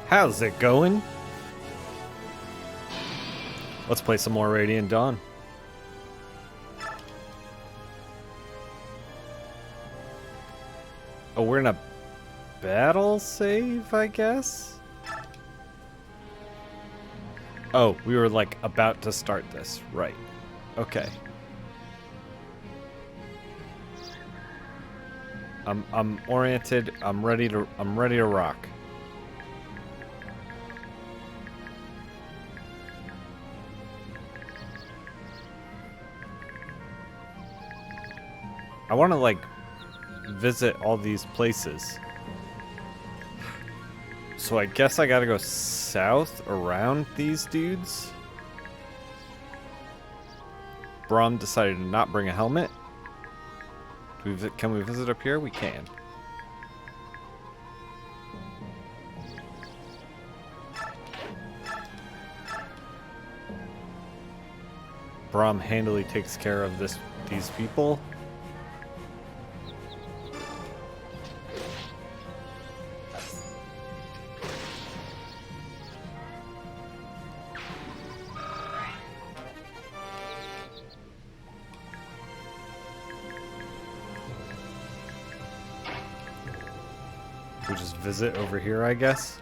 How's it going? Let's play some more Radiant Dawn. Oh, we're in a battle save, I guess? Oh, we were like about to start this. Right. Okay. I'm oriented. I'm ready to rock. I want to like visit all these places. So I guess I gotta go south around these dudes. Braum decided to not bring a helmet. Can we visit up here? We can. Braum handily takes care of these people. We just visit over here, I guess.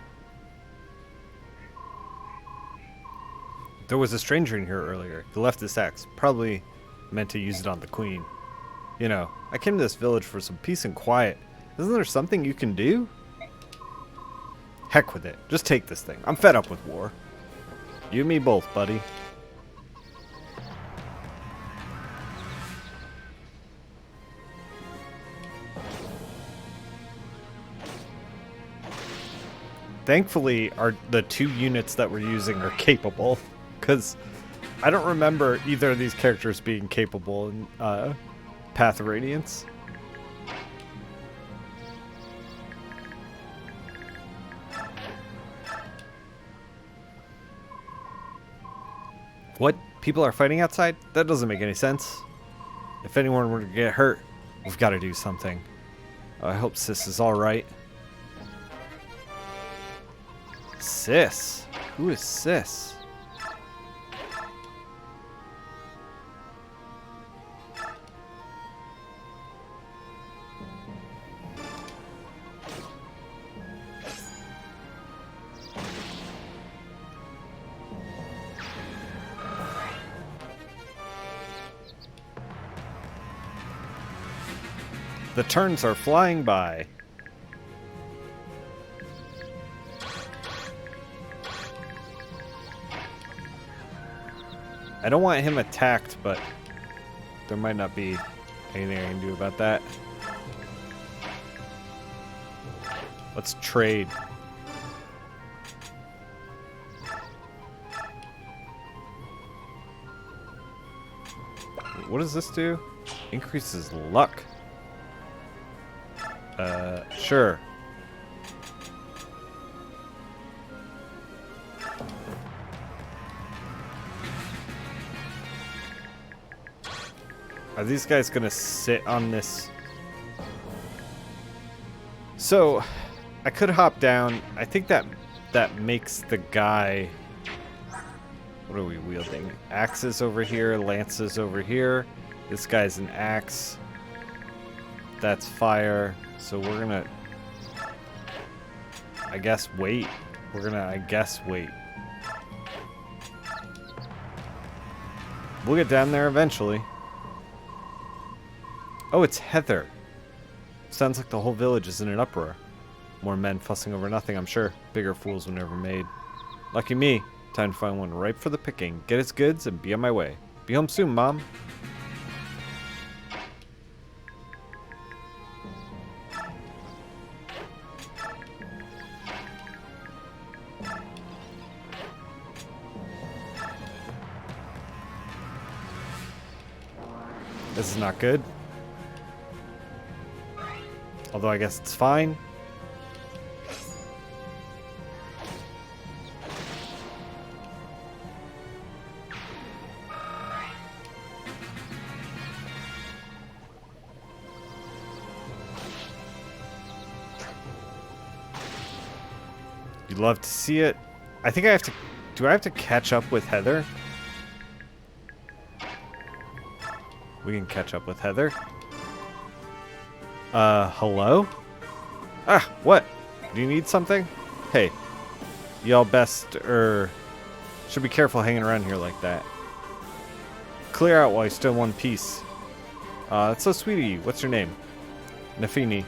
There was a stranger in here earlier. He left this axe. Probably meant to use it on the queen. You know, I came to this village for some peace and quiet. Isn't there something you can do? Heck with it. Just take this thing. I'm fed up with war. You and me both, buddy. Thankfully, the two units that we're using are capable, because I don't remember either of these characters being capable in Path of Radiance. What? People are fighting outside? That doesn't make any sense. If anyone were to get hurt, we've got to do something. I hope Sis is alright. Sis? Who is Sis? The turns are flying by. I don't want him attacked, but there might not be anything I can do about that. Let's trade. What does this do? Increases luck. Sure. Are these guys gonna sit on this? So, I could hop down. I think that makes the guy... What are we wielding? Axes over here, lances over here. This guy's an axe. That's fire. So we're gonna... I guess wait. We're gonna, I guess, wait. We'll get down there eventually. Oh, it's Heather. Sounds like the whole village is in an uproar. More men fussing over nothing, I'm sure. Bigger fools were never made. Lucky me. Time to find one ripe for the picking. Get his goods and be on my way. Be home soon, Mom. This is not good. Although I guess it's fine. You'd love to see it. I think I have to... Do I have to catch up with Heather? We can catch up with Heather. Hello? Ah, what? Do you need something? Hey, y'all best, should be careful hanging around here like that. Clear out while you're still in one piece. That's so sweet of you. What's your name? Nafini.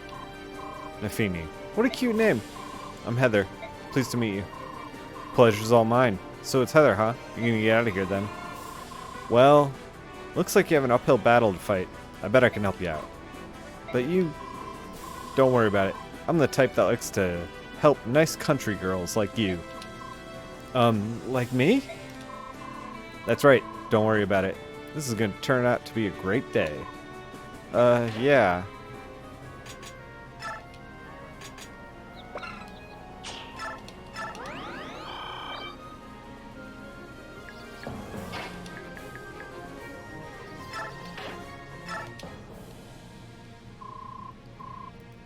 Nafini. What a cute name. I'm Heather. Pleased to meet you. Pleasure's all mine. So it's Heather, huh? You're gonna get out of here then. Well, looks like you have an uphill battle to fight. I bet I can help you out. But you... Don't worry about it. I'm the type that likes to help nice country girls like you. Like me? That's right. Don't worry about it. This is gonna turn out to be a great day. Yeah.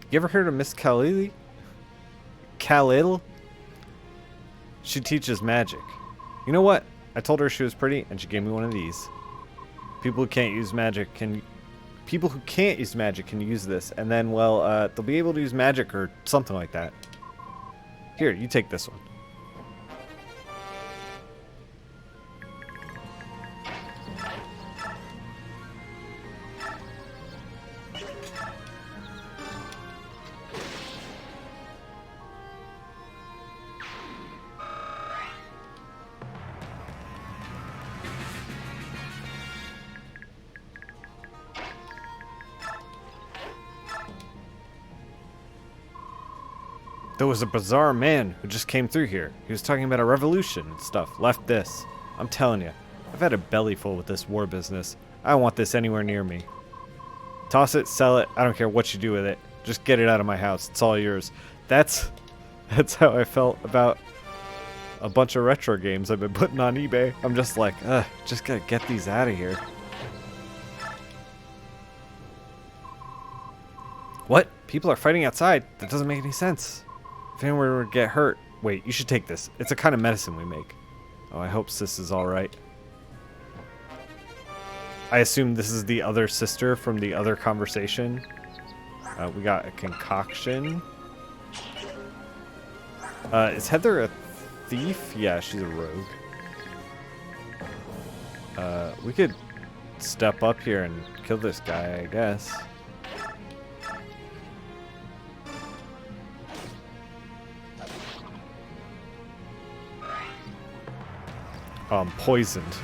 You ever heard of Miss Khalil? Khalil? She teaches magic. You know what? I told her she was pretty, and she gave me one of these. People who can't use magic can use this, and then, well, they'll be able to use magic or something like that. Here, you take this one. There was a bizarre man who just came through here. He was talking about a revolution and stuff. Left this. I'm telling you, I've had a belly full with this war business. I don't want this anywhere near me. Toss it, sell it. I don't care what you do with it. Just get it out of my house. It's all yours. That's how I felt about a bunch of retro games I've been putting on eBay. I'm just like, just gotta get these out of here. What? People are fighting outside? That doesn't make any sense. If anyone were to get hurt... Wait, you should take this. It's a kind of medicine we make. Oh, I hope Sis is alright. I assume this is the other sister from the other conversation. We got a concoction. Is Heather a thief? Yeah, she's a rogue. We could step up here and kill this guy, I guess. Poisoned.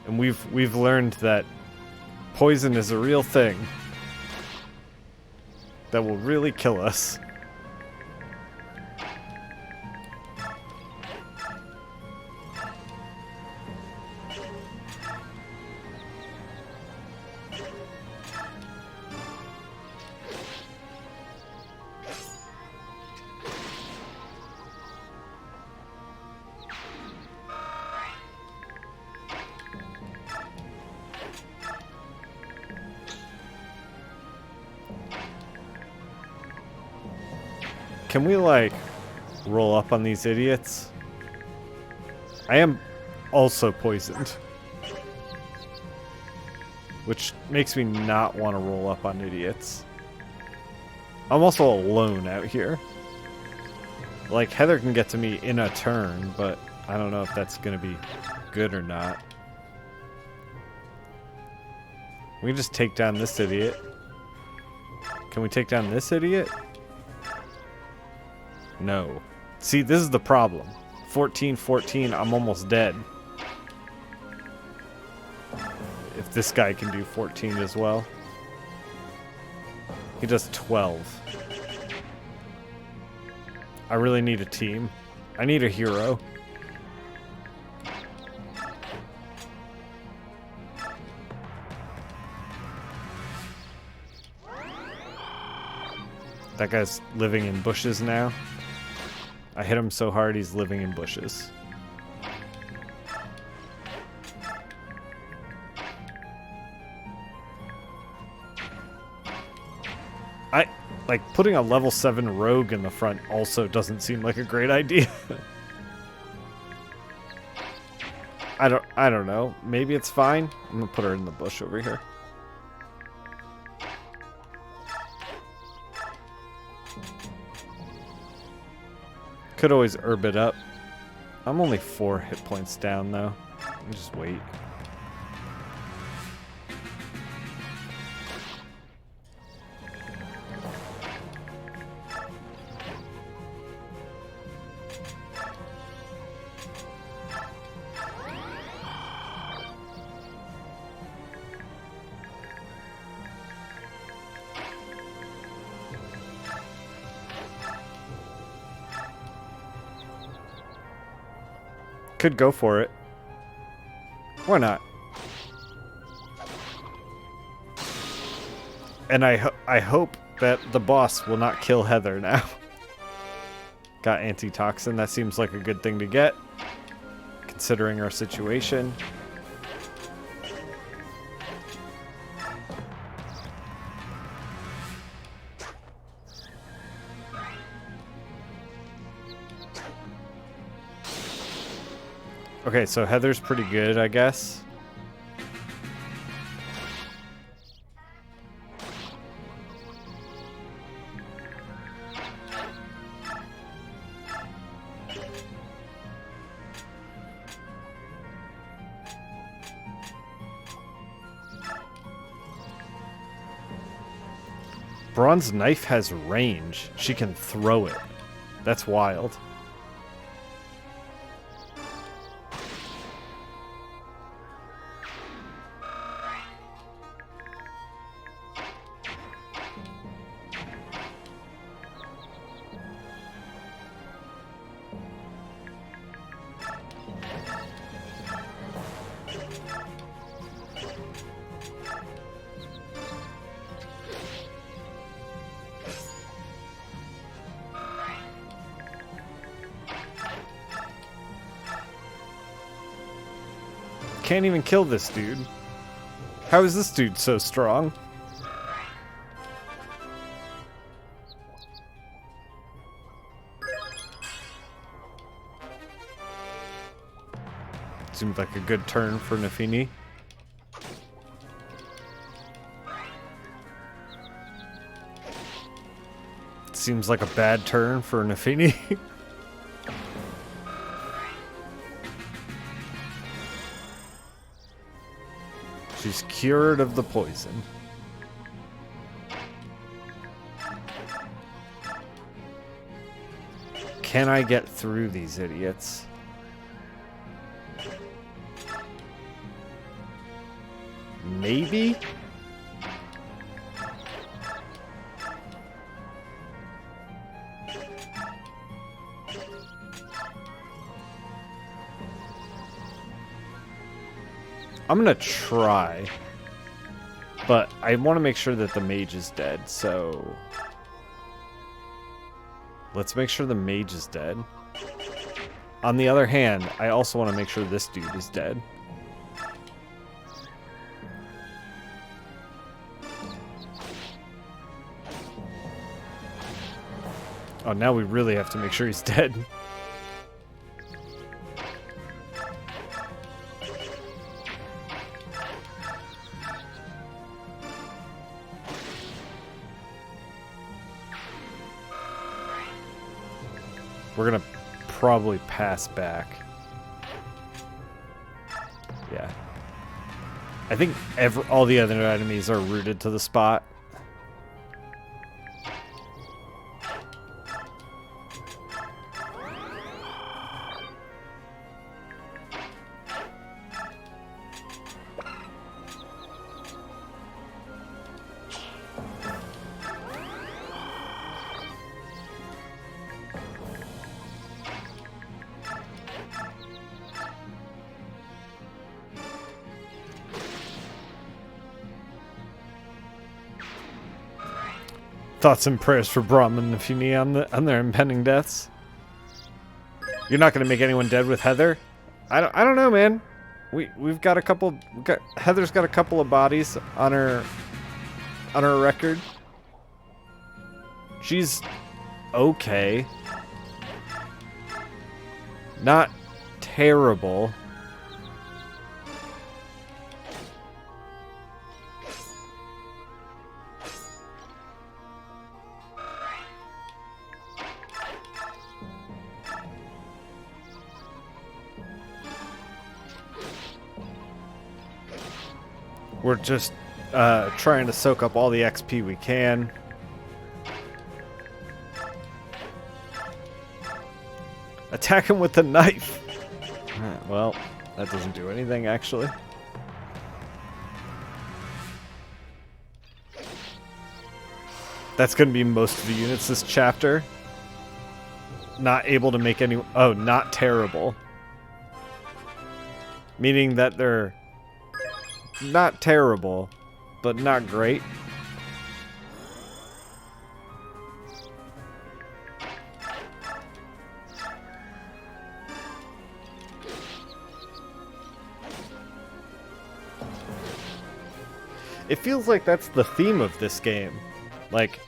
And we've learned that poison is a real thing that will really kill us. Can we, like, roll up on these idiots? I am also poisoned. Which makes me not want to roll up on idiots. I'm also alone out here. Like, Heather can get to me in a turn, but I don't know if that's going to be good or not. We can just take down this idiot. Can we take down this idiot? No. See, this is the problem. 14-14, I'm almost dead. If this guy can do 14 as well. He does 12. I really need a team. I need a hero. That guy's living in bushes now. I hit him so hard he's living in bushes. Like, putting a level 7 rogue in the front also doesn't seem like a great idea. I don't know. Maybe it's fine. I'm gonna put her in the bush over here. Could always herb it up. I'm only 4 hit points down, though. I'll just wait. Could go for it. Why not? And I hope that the boss will not kill Heather now. Got antitoxin. That seems like a good thing to get, considering our situation. Okay, so Heather's pretty good, I guess. Bronze knife has range. She can throw it. That's wild. Can't even kill this dude. How is this dude so strong? Seems like a good turn for Nafini. Seems like a bad turn for Nafini. She's cured of the poison. Can I get through these idiots? Maybe? I'm gonna try, but I want to make sure that the mage is dead, so let's make sure the mage is dead. On the other hand, I also want to make sure this dude is dead. Oh, now we really have to make sure he's dead. We're gonna probably pass back. Yeah. I think all the other enemies are rooted to the spot. Thoughts and prayers for Brahm and Nafini on their impending deaths. You're not going to make anyone dead with Heather? I don't know, man. We've got a couple. Heather's got a couple of bodies on her record. She's okay. Not terrible. We're just trying to soak up all the XP we can. Attack him with the knife. Well, that doesn't do anything, actually. That's going to be most of the units this chapter. Not able to make any... Oh, not terrible. Meaning that they're not terrible, but not great. It feels like that's the theme of this game. Like,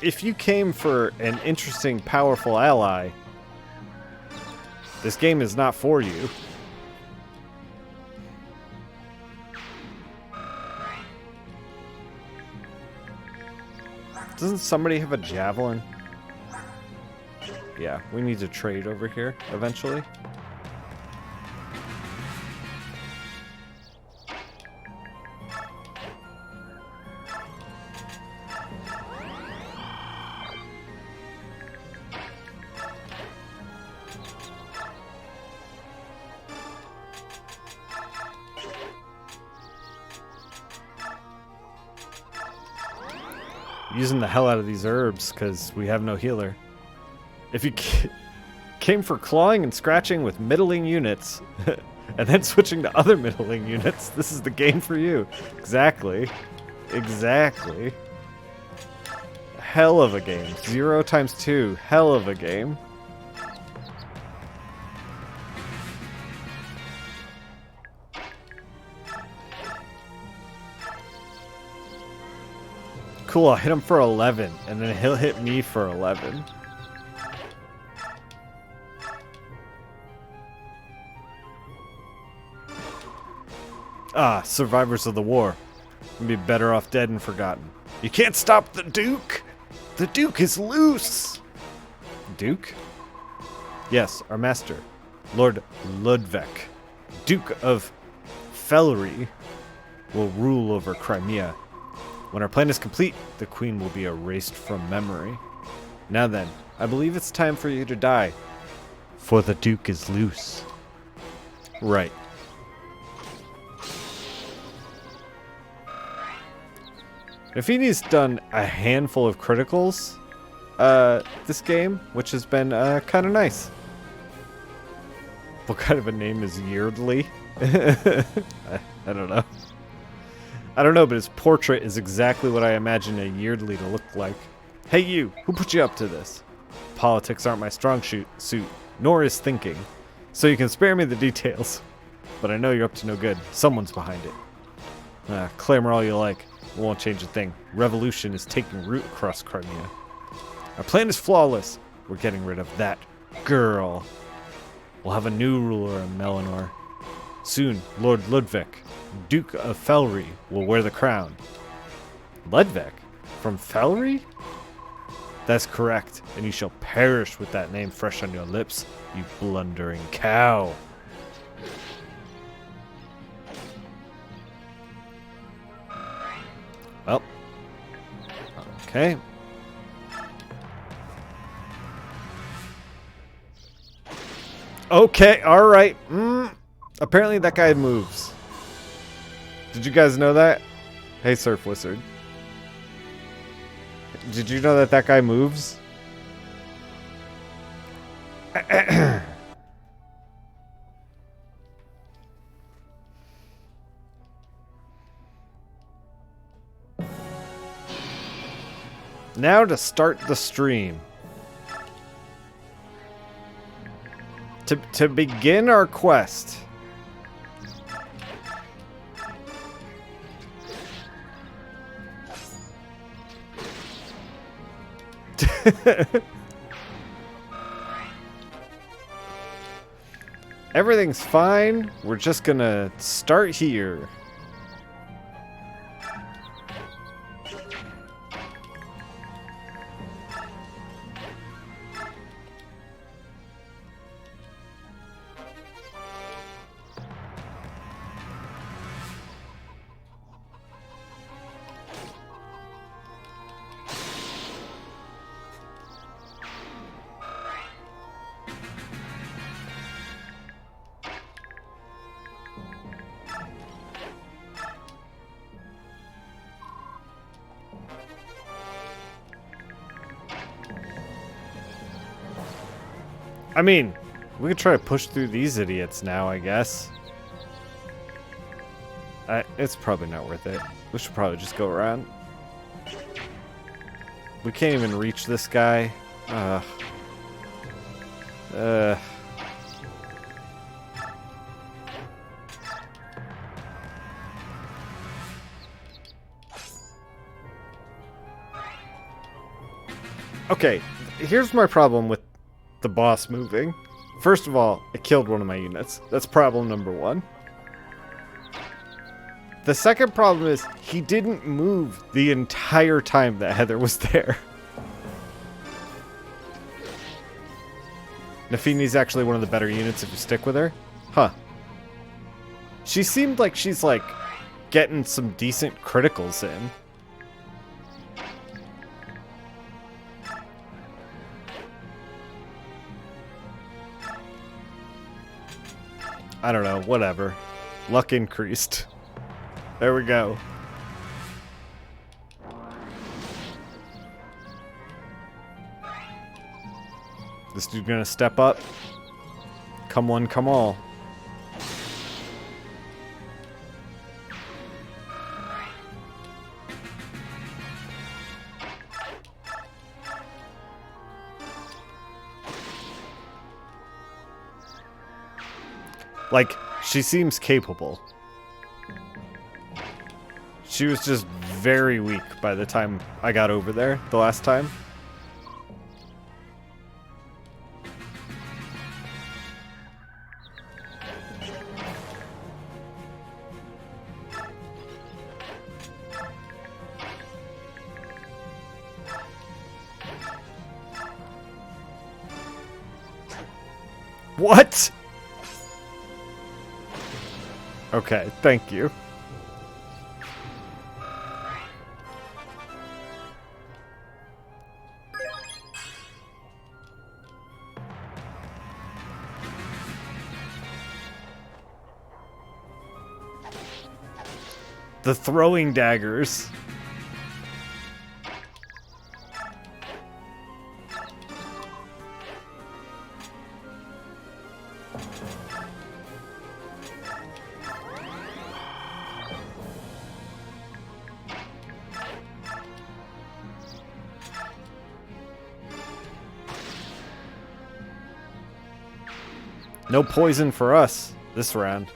if you came for an interesting, powerful ally, this game is not for you. Doesn't somebody have a javelin? Yeah, we need to trade over here eventually. Using the hell out of these herbs because we have no healer. If you came for clawing and scratching with middling units and then switching to other middling units, this is the game for you. Exactly. Exactly. Hell of a game. 0 times 2. Hell of a game. Cool, I'll hit him for 11, and then he'll hit me for 11. Ah, survivors of the war. You'd be better off dead and forgotten. You can't stop the Duke! The Duke is loose! Duke? Yes, our master, Lord Ludwig, Duke of Felry, will rule over Crimea. When our plan is complete, the Queen will be erased from memory. Now then, I believe it's time for you to die. For the Duke is loose. Right. Nafini's done a handful of criticals this game, which has been kind of nice. What kind of a name is Yeardley? I don't know. I don't know, but his portrait is exactly what I imagine a Yeardley to look like. Hey you, who put you up to this? Politics aren't my strong suit, nor is thinking. So you can spare me the details. But I know you're up to no good. Someone's behind it. Clamor all you like. It won't change a thing. Revolution is taking root across Crimea. Our plan is flawless. We're getting rid of that girl. We'll have a new ruler in Melanor. Soon, Lord Ludwig, Duke of Felry, will wear the crown. Ludwig? From Felry? That's correct, and you shall perish with that name fresh on your lips, you blundering cow. Well. Okay. Okay, alright. Apparently that guy moves. Did you guys know that? Hey, Surf Wizard. Did you know that that guy moves? Now to start the stream. To begin our quest. Everything's fine. We're just gonna start here. I mean, we could try to push through these idiots now, I guess. It's probably not worth it. We should probably just go around. We can't even reach this guy. Okay, here's my problem with the boss moving. First of all, it killed one of my units. That's problem number one. The second problem is he didn't move the entire time that Heather was there. Nafini's actually one of the better units if you stick with her. Huh. She seemed like she's like getting some decent criticals in. I don't know, whatever. Luck increased. There we go. This dude gonna step up. Come one, come all. Like, she seems capable. She was just very weak by the time I got over there the last time. What? Okay, thank you. The throwing daggers. No poison for us this round.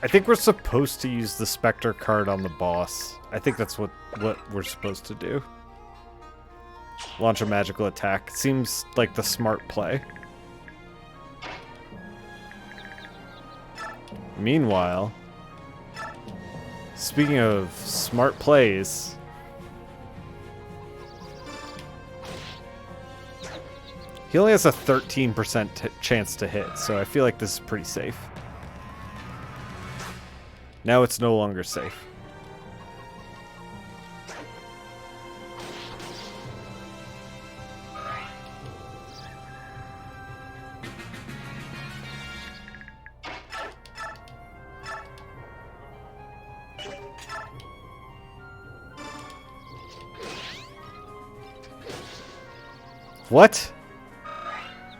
I think we're supposed to use the Spectre card on the boss. I think that's what we're supposed to do. Launch a magical attack. Seems like the smart play. Meanwhile, speaking of smart plays, he only has a 13% chance to hit, so I feel like this is pretty safe. Now it's no longer safe. What?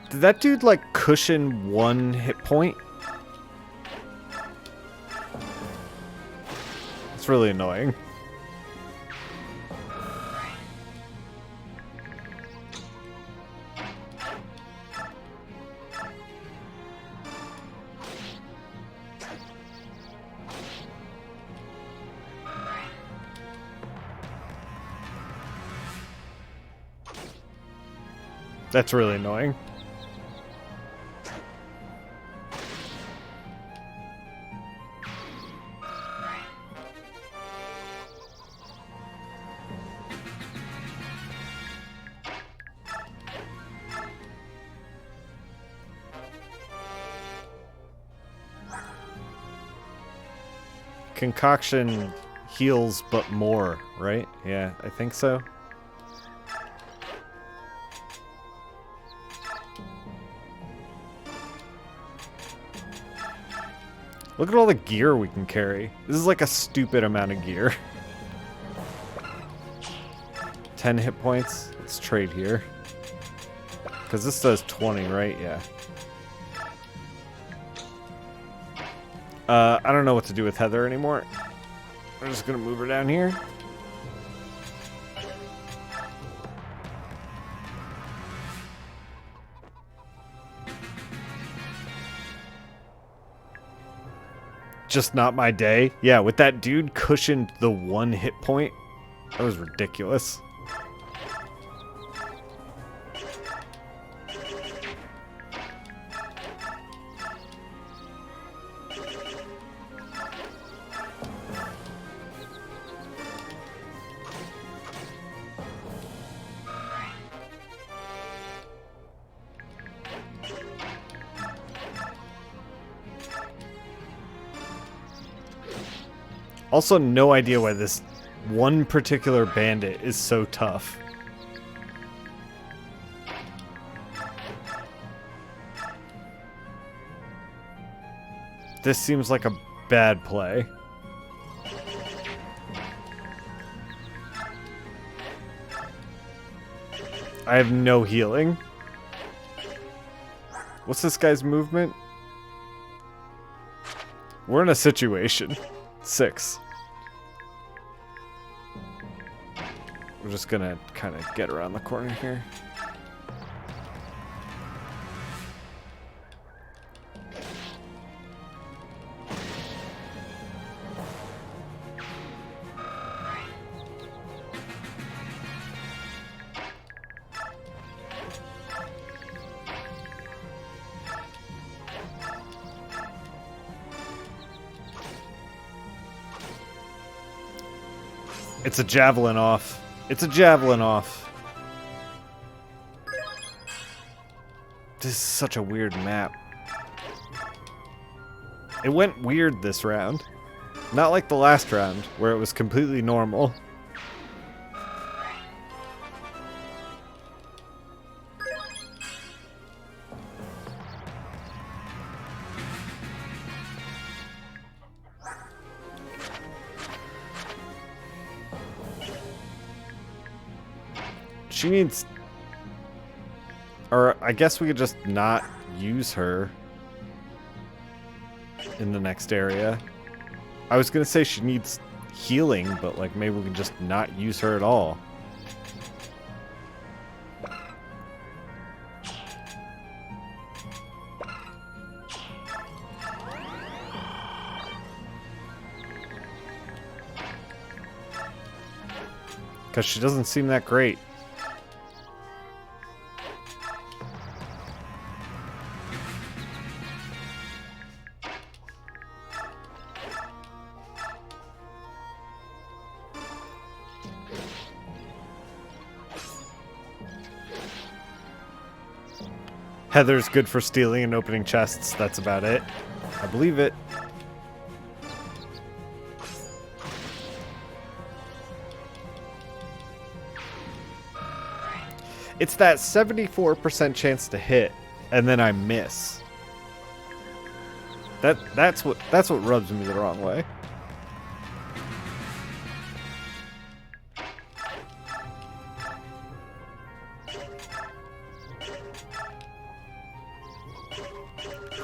Did that dude, like, cushion 1 hit point? It's really annoying. That's really annoying. Concoction heals but more, right? Yeah, I think so. Look at all the gear we can carry. This is like a stupid amount of gear. 10 hit points. Let's trade here. Because this does 20, right? Yeah. I don't know what to do with Heather anymore. I'm just gonna move her down here. Just not my day. Yeah, with that dude cushioned the 1 hit point. That was ridiculous. Also, no idea why this one particular bandit is so tough. This seems like a bad play. I have no healing. What's this guy's movement? We're in a situation. 6. We're just gonna kind of get around the corner here. It's a javelin off. It's a javelin off. This is such a weird map. It went weird this round. Not like the last round, where it was completely normal. She needs... Or I guess we could just not use her in the next area. I was gonna say she needs healing, but like maybe we can just not use her at all. Because she doesn't seem that great. Heather's good for stealing and opening chests. That's about it. I believe it. It's that 74% chance to hit, and then I miss. That's what rubs me the wrong way.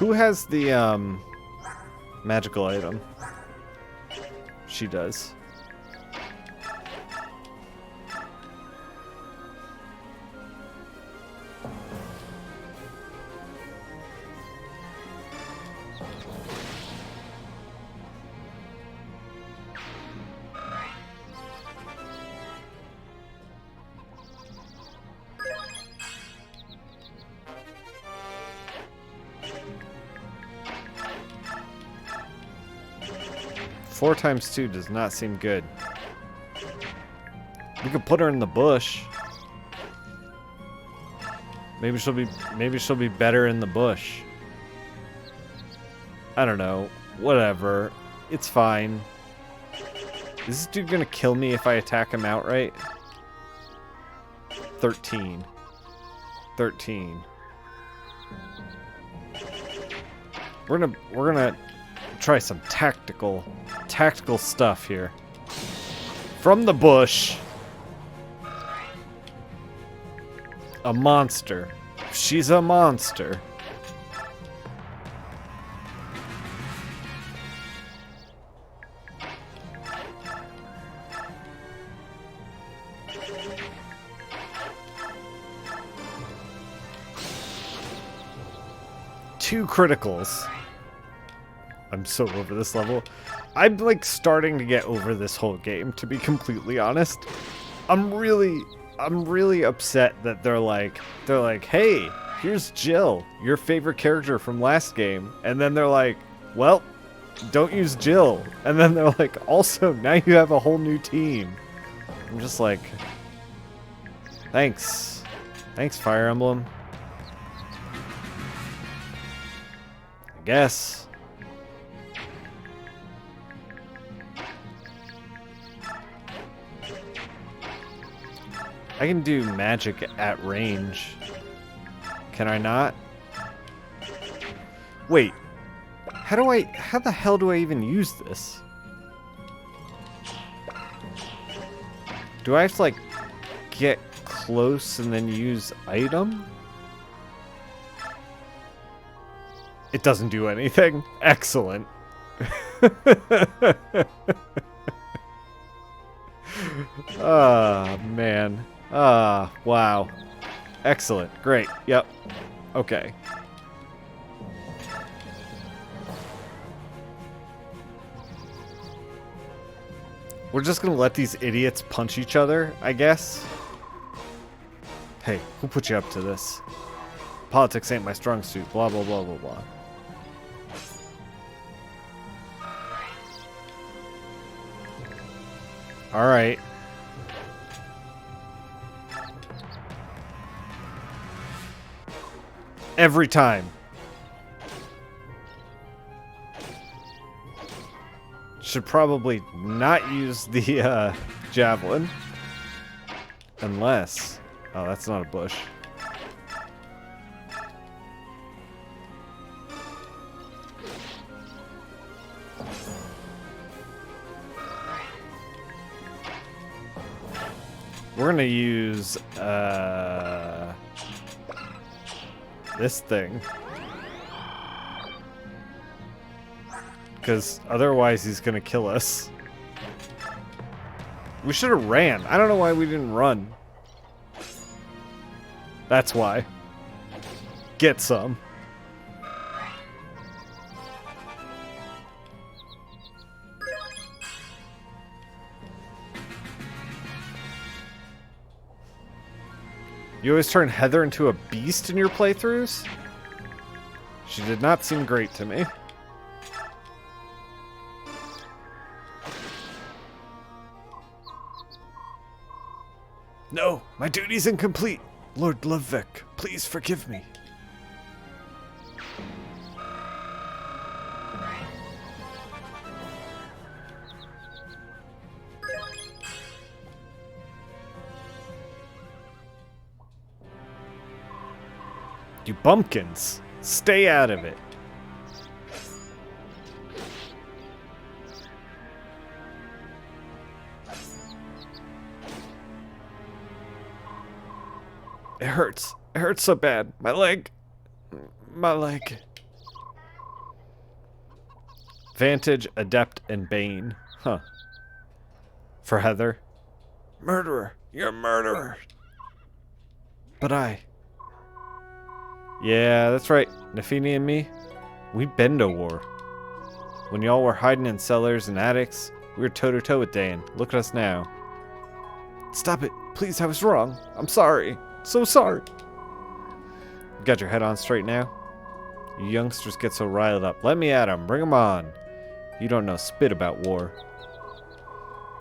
Who has the magical item? She does. Four times 2 does not seem good. We could put her in the bush. Maybe she'll be better in the bush. I don't know. Whatever. It's fine. Is this dude gonna kill me if I attack him outright? 13. 13. We're gonna try some tactical stuff here. From the bush. A monster. She's a monster. Two criticals. I'm so over this level. I'm like starting to get over this whole game, to be completely honest. I'm really upset that they're like, hey, here's Jill, your favorite character from last game. And then they're like, well, don't use Jill. And then they're like, also, now you have a whole new team. I'm just like, thanks. Thanks, Fire Emblem. I guess. I can do magic at range. Can I not? Wait. How the hell do I even use this? Do I have to like get close and then use item? It doesn't do anything. Excellent. Oh, man. Ah, wow. Excellent. Great. Yep. Okay. We're just gonna let these idiots punch each other, I guess. Hey, who put you up to this? Politics ain't my strong suit. Blah, blah, blah, blah, blah. Alright. Every time. Should probably not use the javelin. Unless... Oh, that's not a bush. We're gonna use this thing, because otherwise he's gonna kill us. We should have ran. I don't know why we didn't run. That's why. Get some. You always turn Heather into a beast in your playthroughs? She did not seem great to me. No, my duty's incomplete. Lord Lovek, please forgive me. You bumpkins, stay out of it. It hurts. It hurts so bad. My leg. My leg. Vantage, Adept, and Bane. Huh. For Heather. Murderer. You're a murderer. But I... Yeah, that's right. Nafini and me, we've been to war. When y'all were hiding in cellars and attics, we were toe-to-toe with Dan. Look at us now. Stop it. Please, I was wrong. I'm sorry. So sorry. You got your head on straight now? You youngsters get so riled up. Let me at 'em. Bring 'em on. You don't know spit about war.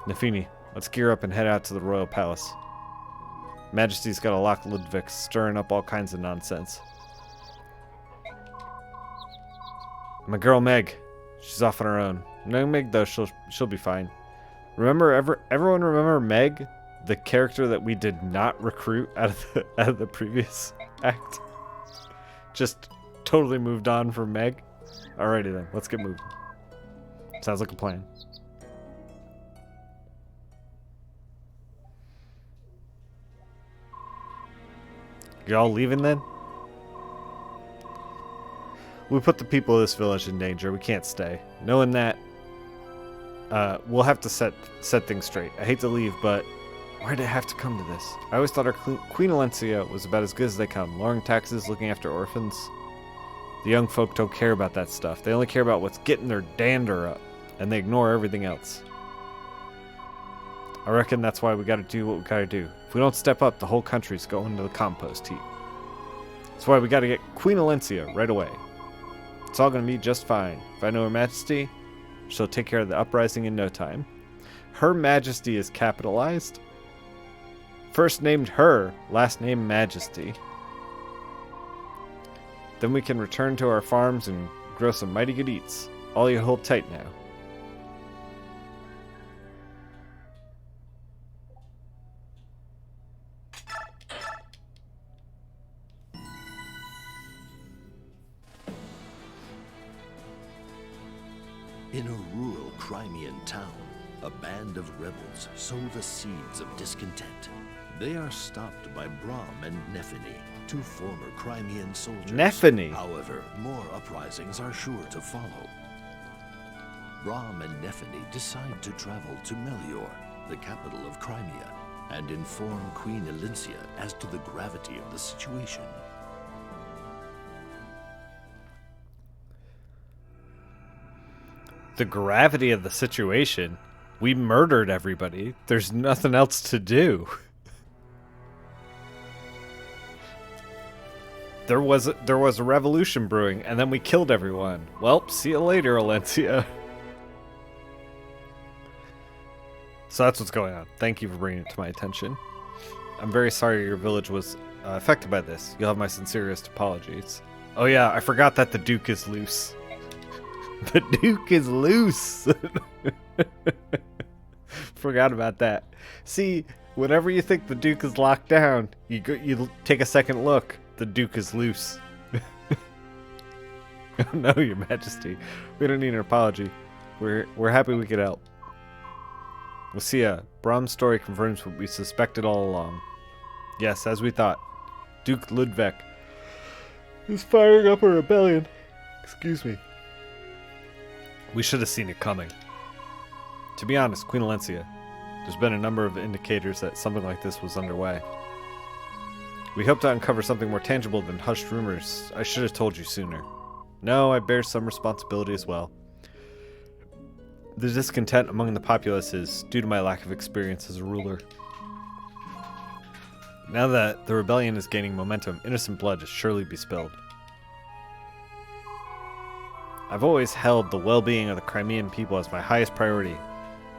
Nafini, let's gear up and head out to the royal palace. Majesty's got a lock Ludwig stirring up all kinds of nonsense. My girl Meg, she's off on her own. No Meg though, she'll be fine. Everyone remember Meg, the character that we did not recruit out of the previous act? Just totally moved on from Meg. Alrighty then, let's get moving. Sounds like a plan. Y'all leaving then? We put the people of this village in danger. We can't stay. Knowing that, we'll have to set things straight. I hate to leave, but why did it have to come to this? I always thought our Queen Alencia was about as good as they come. Lowering taxes, looking after orphans. The young folk don't care about that stuff. They only care about what's getting their dander up. And they ignore everything else. I reckon that's why we gotta do what we gotta do. If we don't step up, the whole country's going to the compost heap. That's why we gotta get Queen Alencia right away. It's all gonna be just fine. If I know Her Majesty, she'll take care of the uprising in no time. Her Majesty is capitalized. First named Her, last name Majesty. Then we can return to our farms and grow some mighty good eats. All you hold tight now. In a rural Crimean town, a band of rebels sow the seeds of discontent. They are stopped by Brahm and Nefini, two former Crimean soldiers. Nefini? However, more uprisings are sure to follow. Brahm and Nefini decide to travel to Melior, the capital of Crimea, and inform Queen Alencia as to the gravity of the situation. The gravity of the situation? We murdered everybody. There's nothing else to do. There was a revolution brewing, and then we killed everyone. Well, see you later, Alencia. So that's what's going on. Thank you for bringing it to my attention. I'm very sorry your village was affected by this. You'll have my sincerest apologies. Oh yeah, I forgot that the Duke is loose. The Duke is loose. Forgot about that. See, whenever you think the Duke is locked down, you take a second look. The Duke is loose. Oh no, Your Majesty. We don't need an apology. We're happy we could help. Lucia, Brahm's story confirms what we suspected all along. Yes, as we thought. Duke Ludwig is firing up a rebellion. Excuse me. We should have seen it coming. To be honest, Queen Alencia, there's been a number of indicators that something like this was underway. We hope to uncover something more tangible than hushed rumors. I should have told you sooner. No, I bear some responsibility as well. The discontent among the populace is due to my lack of experience as a ruler. Now that the rebellion is gaining momentum, innocent blood is surely be spilled. I've always held the well-being of the Crimean people as my highest priority.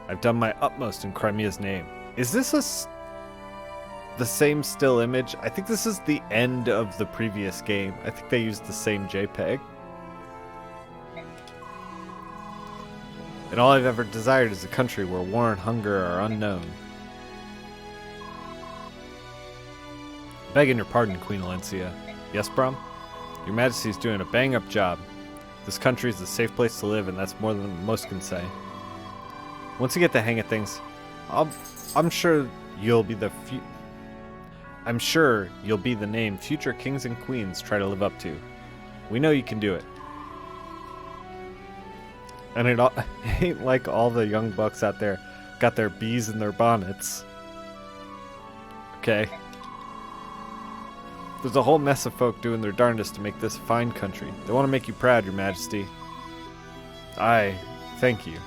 I've done my utmost in Crimea's name. Is this the same still image? I think this is the end of the previous game. I think they used the same JPEG. And all I've ever desired is a country where war and hunger are unknown. Begging your pardon, Queen Alencia. Yes, Brahm? Your Majesty's doing a bang-up job. This country is a safe place to live, and that's more than most can say. Once you get the hang of things, I'm sure you'll be the name future kings and queens try to live up to. We know you can do it. And it ain't like all the young bucks out there got their bees in their bonnets. Okay. There's a whole mess of folk doing their darndest to make this a fine country. They want to make you proud, Your Majesty. I thank you.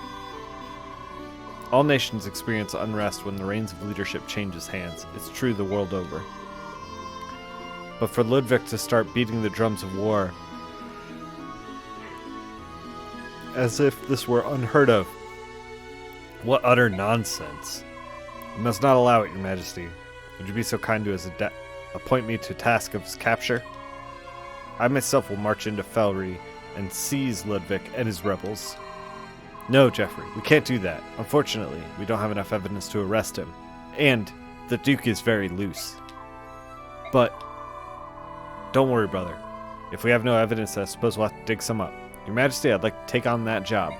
All nations experience unrest when the reins of leadership changes hands. It's true the world over. But for Ludwig to start beating the drums of war, as if this were unheard of, what utter nonsense. You must not allow it, Your Majesty. Would you be so kind to appoint me to task of his capture? I myself will march into Felry and seize Ludwig and his rebels. No, Geoffrey, we can't do that. Unfortunately, we don't have enough evidence to arrest him. And the Duke is very loose. But don't worry, brother. If we have no evidence, I suppose we'll have to dig some up. Your Majesty, I'd like to take on that job.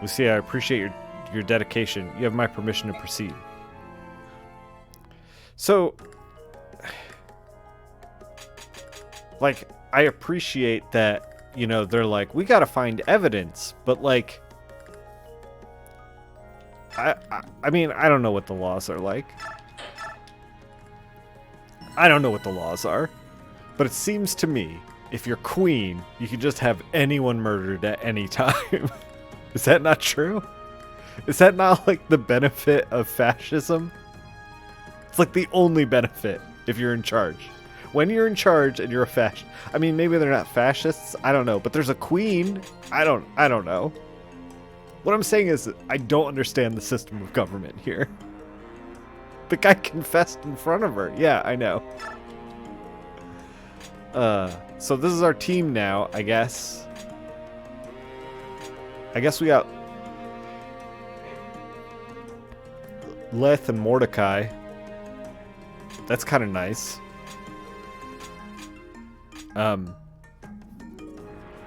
Lucia, I appreciate your dedication. You have my permission to proceed. So, like, I appreciate that, you know, they're like, we gotta find evidence, but like, I mean, I don't know what the laws are like. I don't know what the laws are, but it seems to me, if you're queen, you can just have anyone murdered at any time. Is that not true? Is that not like the benefit of fascism? It's like the only benefit if you're in charge. When you're in charge and you're a fascist, I mean, maybe they're not fascists, I don't know, but there's a queen. I don't know. What I'm saying is that I don't understand the system of government here. The guy confessed in front of her. Yeah, I know. So this is our team now, I guess. I guess we got Leth and Mordecai. That's kind of nice.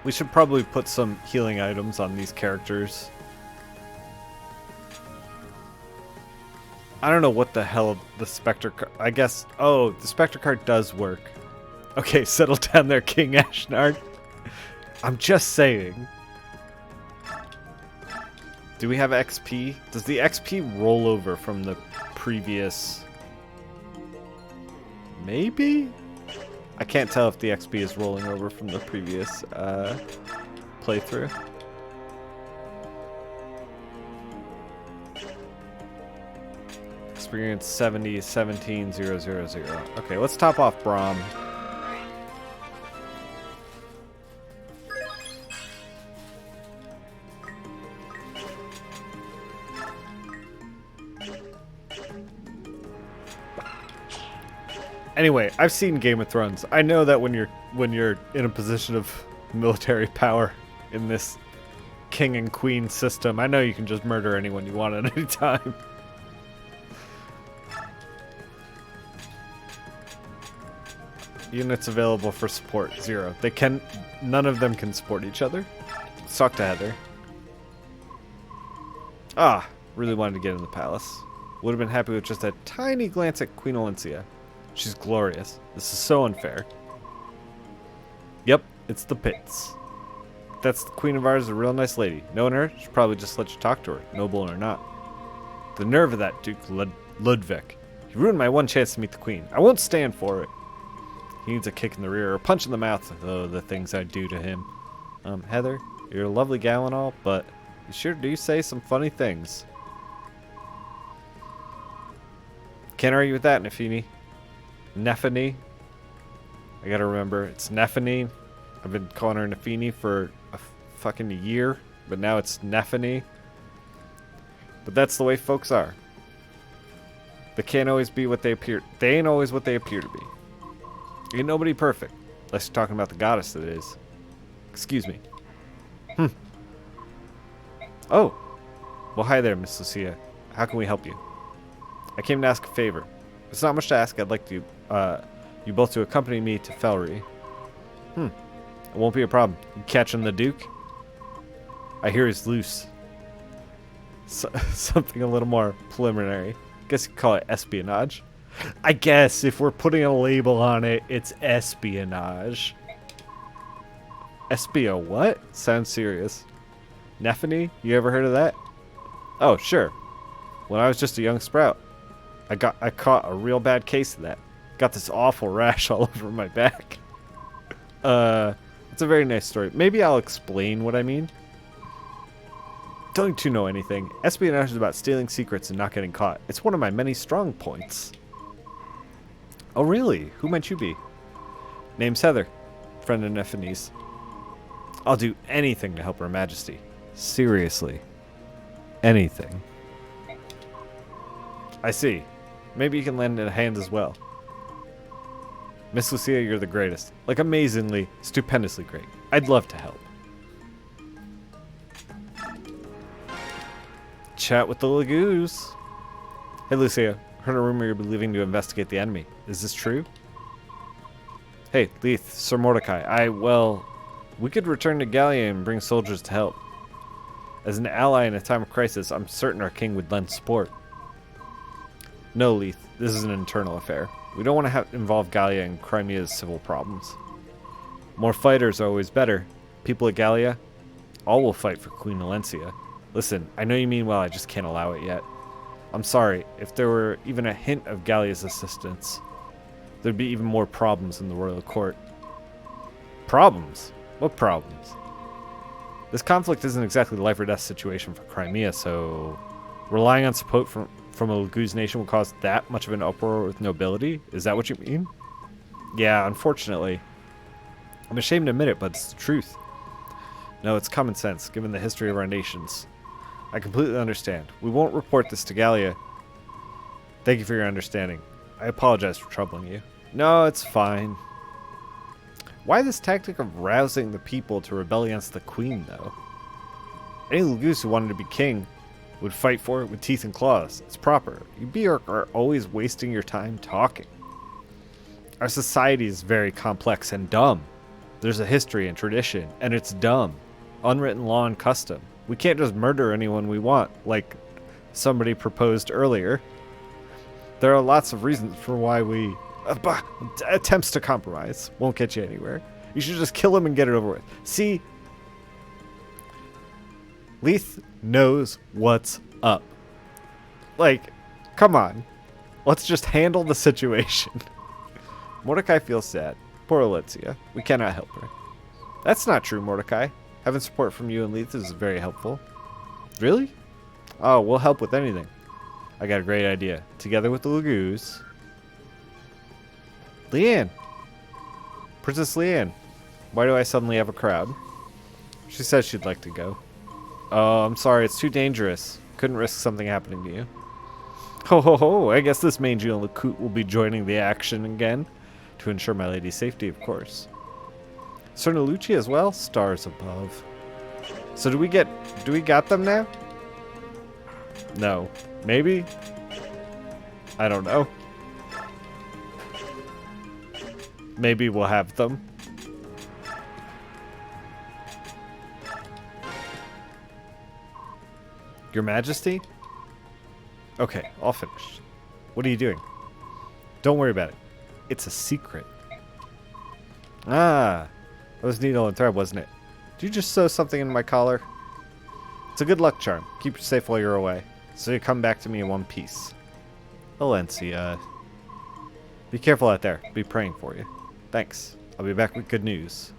We should probably put some healing items on these characters. I don't know what the hell the Spectre card... I guess... Oh, the Spectre card does work. Okay, settle down there, King Ashnard. I'm just saying. Do we have XP? Does the XP roll over from the previous... Maybe? I can't tell if the XP is rolling over from the previous playthrough. Experience 70, 17, 0, 0, 0. Okay, let's top off Brahm. Anyway, I've seen Game of Thrones. I know that when you're in a position of military power in this king and queen system, I know you can just murder anyone you want at any time. Units available for support, 0. None of them can support each other. Let's talk to Heather. Ah, really wanted to get in the palace. Would have been happy with just a tiny glance at Queen Alencia. She's glorious. This is so unfair. Yep, it's the pits. That's the queen of ours, a real nice lady. Knowing her, she'd probably just let you talk to her, noble or not. The nerve of that Duke Ludwig. He ruined my one chance to meet the queen. I won't stand for it. He needs a kick in the rear or a punch in the mouth. Oh, the things I do to him. Heather, you're a lovely gal and all, but you sure do say some funny things. Can't argue with that, Nefini. Nefini. I gotta remember, it's Nefini. I've been calling her Nefini for a fucking year, but now it's Nefini. But that's the way folks are. They can't always be what they appear. They ain't always what they appear to be. Ain't nobody perfect, unless you're talking about the goddess that is. Excuse me. Oh. Well, hi there, Miss Lucia. How can we help you? I came to ask a favor. It's not much to ask. I'd like to, you both to accompany me to Felry. It won't be a problem. You catching the Duke? I hear he's loose. Something a little more preliminary. Guess you could call it espionage. I guess if we're putting a label on it, it's espionage. SBO what? Sounds serious. Nephany? You ever heard of that? Oh, sure. When I was just a young sprout, I caught a real bad case of that. Got this awful rash all over my back. It's a very nice story. Maybe I'll explain what I mean. Don't you know anything? Espionage is about stealing secrets and not getting caught. It's one of my many strong points. Oh, really? Who might you be? Name's Heather, friend of Nephany's. I'll do anything to help Her Majesty. Seriously. Anything. I see. Maybe you can lend a hand as well. Miss Lucia, you're the greatest. Like, amazingly, stupendously great. I'd love to help. Chat with the Lagoos. Hey, Lucia. Heard a rumor you'll be leaving to investigate the enemy. Is this true? Hey, Leith, Sir Mordecai. We could return to Gallia and bring soldiers to help. As an ally in a time of crisis, I'm certain our king would lend support. No, Leith. This is an internal affair. We don't want to involve Gallia in Crimea's civil problems. More fighters are always better. People at Gallia, all will fight for Queen Alencia. Listen, I know you mean well, I just can't allow it yet. I'm sorry, if there were even a hint of Gallia's assistance, there'd be even more problems in the royal court. Problems? What problems? This conflict isn't exactly a life or death situation for Crimea, so relying on support from a Laguz nation will cause that much of an uproar with nobility? Is that what you mean? Yeah, unfortunately. I'm ashamed to admit it, but it's the truth. No, it's common sense, given the history of our nations. I completely understand. We won't report this to Gallia. Thank you for your understanding. I apologize for troubling you. No, it's fine. Why this tactic of rousing the people to rebel against the queen, though? Any Laguz who wanted to be king would fight for it with teeth and claws. It's proper. You are always wasting your time talking. Our society is very complex and dumb. There's a history and tradition, and it's dumb. Unwritten law and custom. We can't just murder anyone we want, like somebody proposed earlier. There are lots of reasons for why we... attempts to compromise won't get you anywhere. You should just kill him and get it over with. See? Leith knows what's up. Like, come on. Let's just handle the situation. Mordecai feels sad. Poor Alencia. We cannot help her. That's not true, Mordecai. Having support from you and Leith is very helpful. Really? Oh, we'll help with anything. I got a great idea. Together with the Lagoos. Leanne. Princess Leanne. Why do I suddenly have a crowd? She says she'd like to go. Oh, I'm sorry. It's too dangerous. Couldn't risk something happening to you. Ho ho ho. I guess this mangy and Lacout will be joining the action again. To ensure my lady's safety, of course. Sir Nalucci as well? Stars above. So do we got them now? No. Maybe? I don't know. Maybe we'll have them. Your Majesty? Okay, all finished. What are you doing? Don't worry about it. It's a secret. Ah, that was needle and thread, wasn't it? Did you just sew something in my collar? It's a good luck charm. Keep you safe while you're away. So you come back to me in one piece. Alencia. Be careful out there. Be praying for you. Thanks. I'll be back with good news.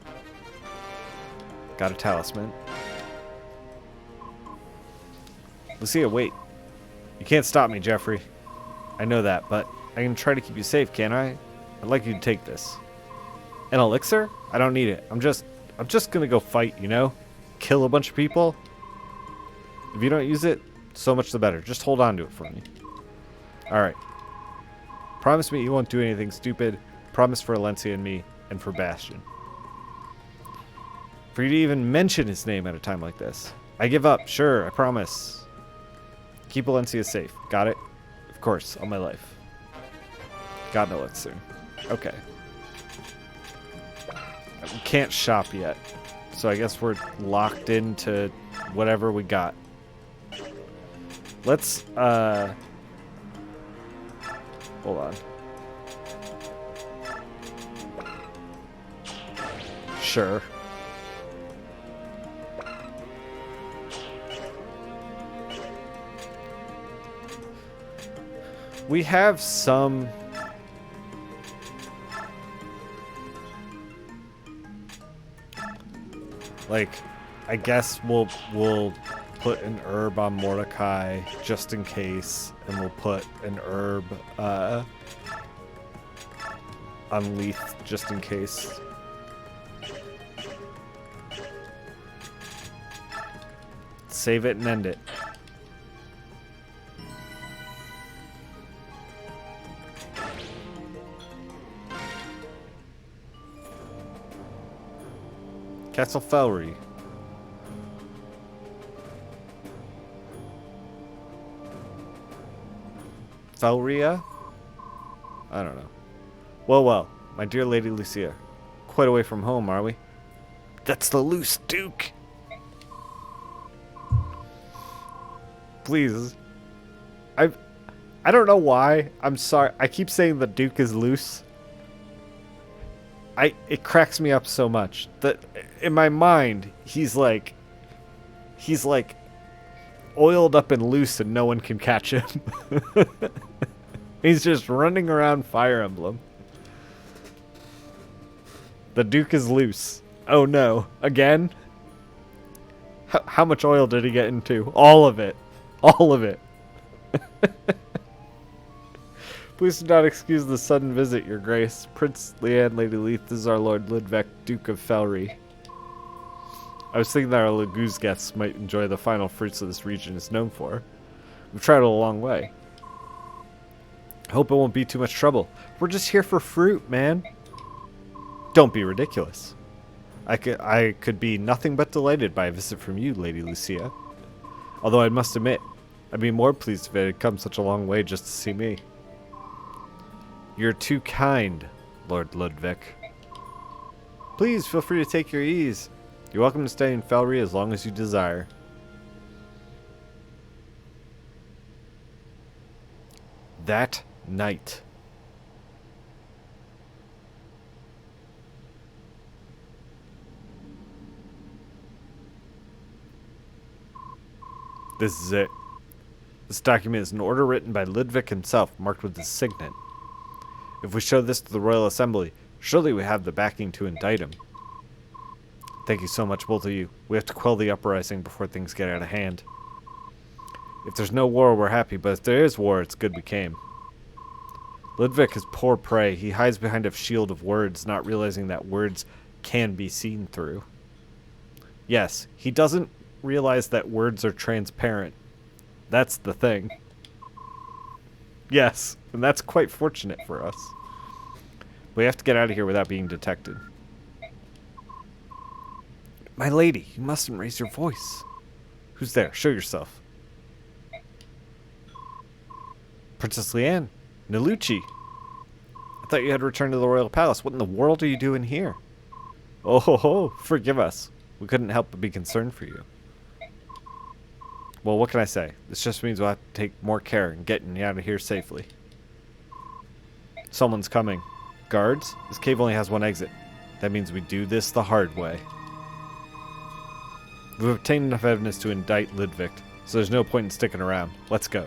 Got a talisman. Lucia, wait. You can't stop me, Jeffrey. I know that, but I can try to keep you safe, can't I? I'd like you to take this. An elixir? I don't need it. I'm just gonna go fight, you know? Kill a bunch of people. If you don't use it, so much the better. Just hold on to it for me. Alright. Promise me you won't do anything stupid. Promise for Alencia and me, and for Bastion. For you to even mention his name at a time like this. I give up. Sure, I promise. Keep Alencia safe. Got it? Of course, on my life. Got an elixir. Okay. We can't shop yet. So I guess we're locked into whatever we got. Let's, hold on. Sure. We have some... Like, I guess we'll put an herb on Mordecai just in case, and we'll put an herb on Leith just in case. Save it and end it. Castle Felry. Felria? I don't know. Well, my dear Lady Lucia. Quite away from home, are we? That's the loose Duke! Please. I don't know why. I'm sorry. I keep saying the Duke is loose. It cracks me up so much that in my mind he's like oiled up and loose and no one can catch him. He's just running around Fire Emblem. The Duke is loose. Oh no, again? How much oil did he get into? All of it. All of it. Please do not excuse the sudden visit, Your Grace. Prince Leanne, Lady Leith, this is our Lord Ludwig, Duke of Felry. I was thinking that our Laguz guests might enjoy the final fruits of this region is known for. We've traveled a long way. I hope it won't be too much trouble. We're just here for fruit, man. Don't be ridiculous. I could be nothing but delighted by a visit from you, Lady Lucia. Although I must admit, I'd be more pleased if it had come such a long way just to see me. You're too kind, Lord Ludwig. Please feel free to take your ease. You're welcome to stay in Felry as long as you desire. That night. This is it. This document is an order written by Ludwig himself, marked with his signet. If we show this to the Royal Assembly, surely we have the backing to indict him. Thank you so much, both of you. We have to quell the uprising before things get out of hand. If there's no war, we're happy, but if there is war, it's good we came. Ludwig is poor prey. He hides behind a shield of words, not realizing that words can be seen through. Yes, he doesn't realize that words are transparent. That's the thing. Yes, and that's quite fortunate for us. We have to get out of here without being detected. My lady, you mustn't raise your voice. Who's there? Show yourself. Princess Leanne. Nalucci. I thought you had returned to the royal palace. What in the world are you doing here? Oh ho ho, forgive us. We couldn't help but be concerned for you. Well, what can I say? This just means we'll have to take more care in getting you out of here safely. Someone's coming. Guards? This cave only has one exit. That means we do this the hard way. We've obtained enough evidence to indict Ludwig, so there's no point in sticking around. Let's go.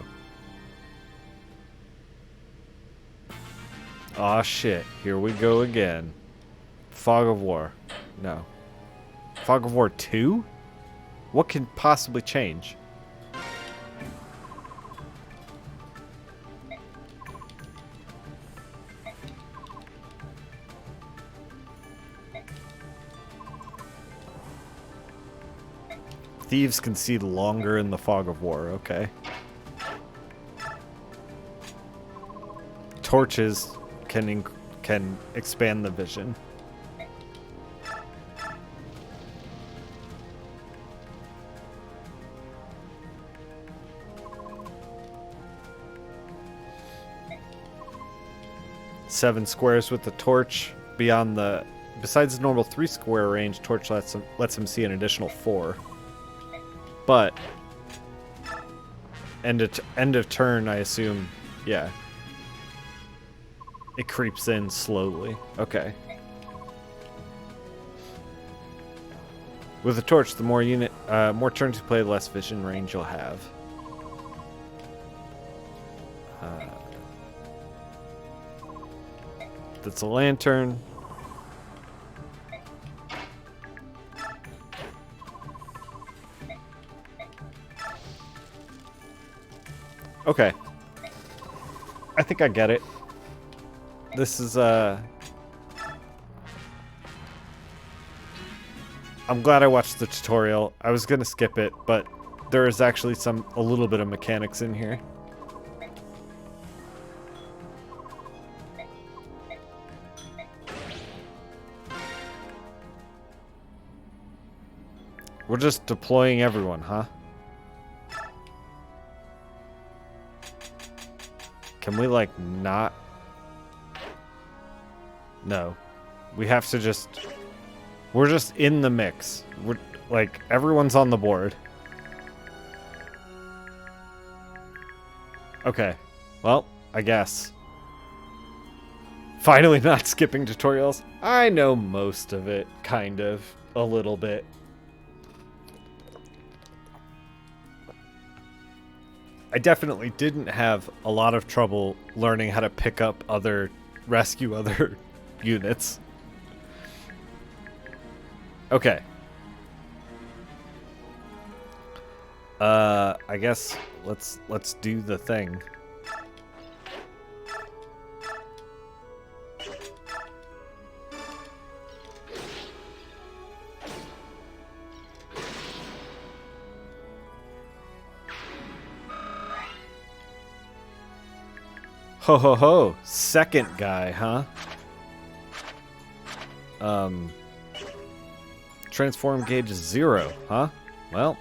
Aw shit, here we go again. Fog of War. No. Fog of War 2? What can possibly change? Thieves can see longer in the Fog of War, okay. Torches can expand the vision. Seven squares with the torch. Besides the normal 3 square range, torch lets him see an additional 4. But end of turn, I assume, yeah. It creeps in slowly. Okay. With the torch, the more turns you play, the less vision range you'll have. That's a lantern. Okay. I think I get it. This is, I'm glad I watched the tutorial. I was gonna skip it, but there is actually a little bit of mechanics in here. We're just deploying everyone, huh? Can we, like, not? No. We have to just... We're just in the mix. We're, like, everyone's on the board. Okay. Well, I guess. Finally not skipping tutorials. I know most of it, kind of. A little bit. I definitely didn't have a lot of trouble learning how to pick up rescue other units. Okay. I guess let's do the thing. Ho ho ho! Second guy, huh? Transform gauge is 0, huh? Well,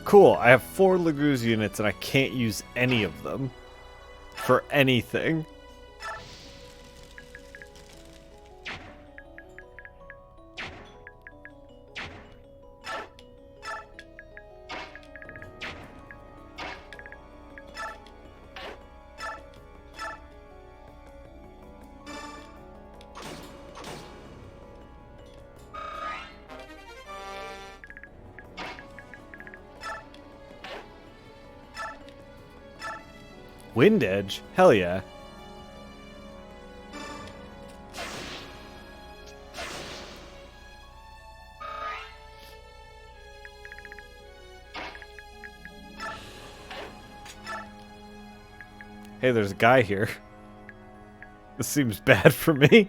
cool. I have 4 Laguz units and I can't use any of them for anything. Wind Edge? Hell yeah. Hey, there's a guy here. This seems bad for me.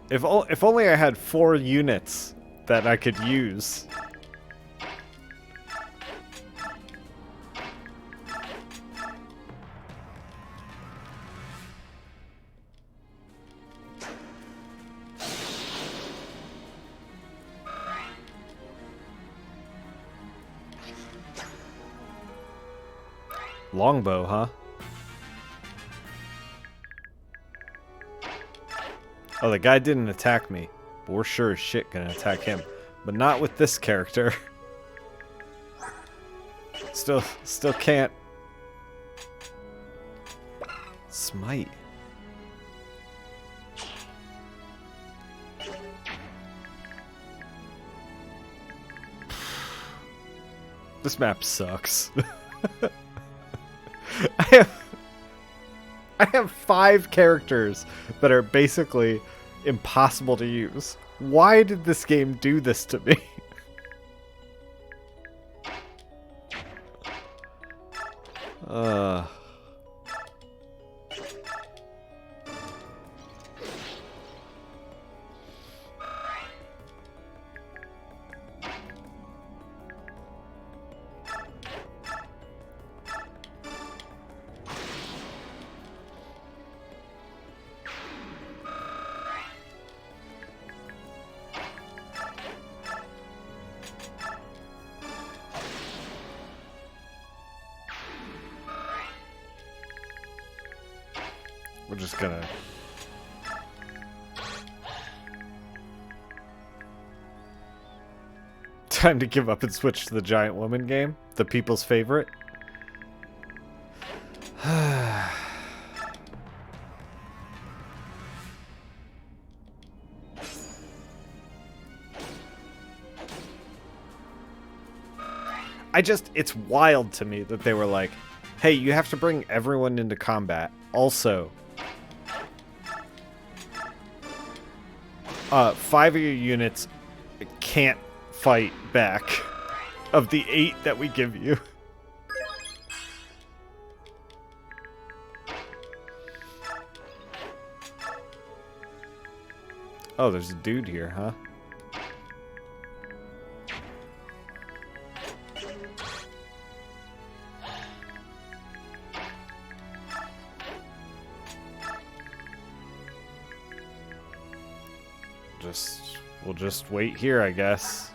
If only I had 4 units that I could use. Longbow, huh? Oh, the guy didn't attack me. But we're sure as shit gonna attack him. But not with this character. Still can't. Smite. This map sucks. I have 5 characters that are basically impossible to use. Why did this game do this to me? We're just gonna... Time to give up and switch to the giant woman game? The people's favorite? It's wild to me that they were like, Hey, you have to bring everyone into combat. Also, 5 of your units can't fight back of the 8 that we give you. Oh, there's a dude here, huh? We'll just wait here, I guess.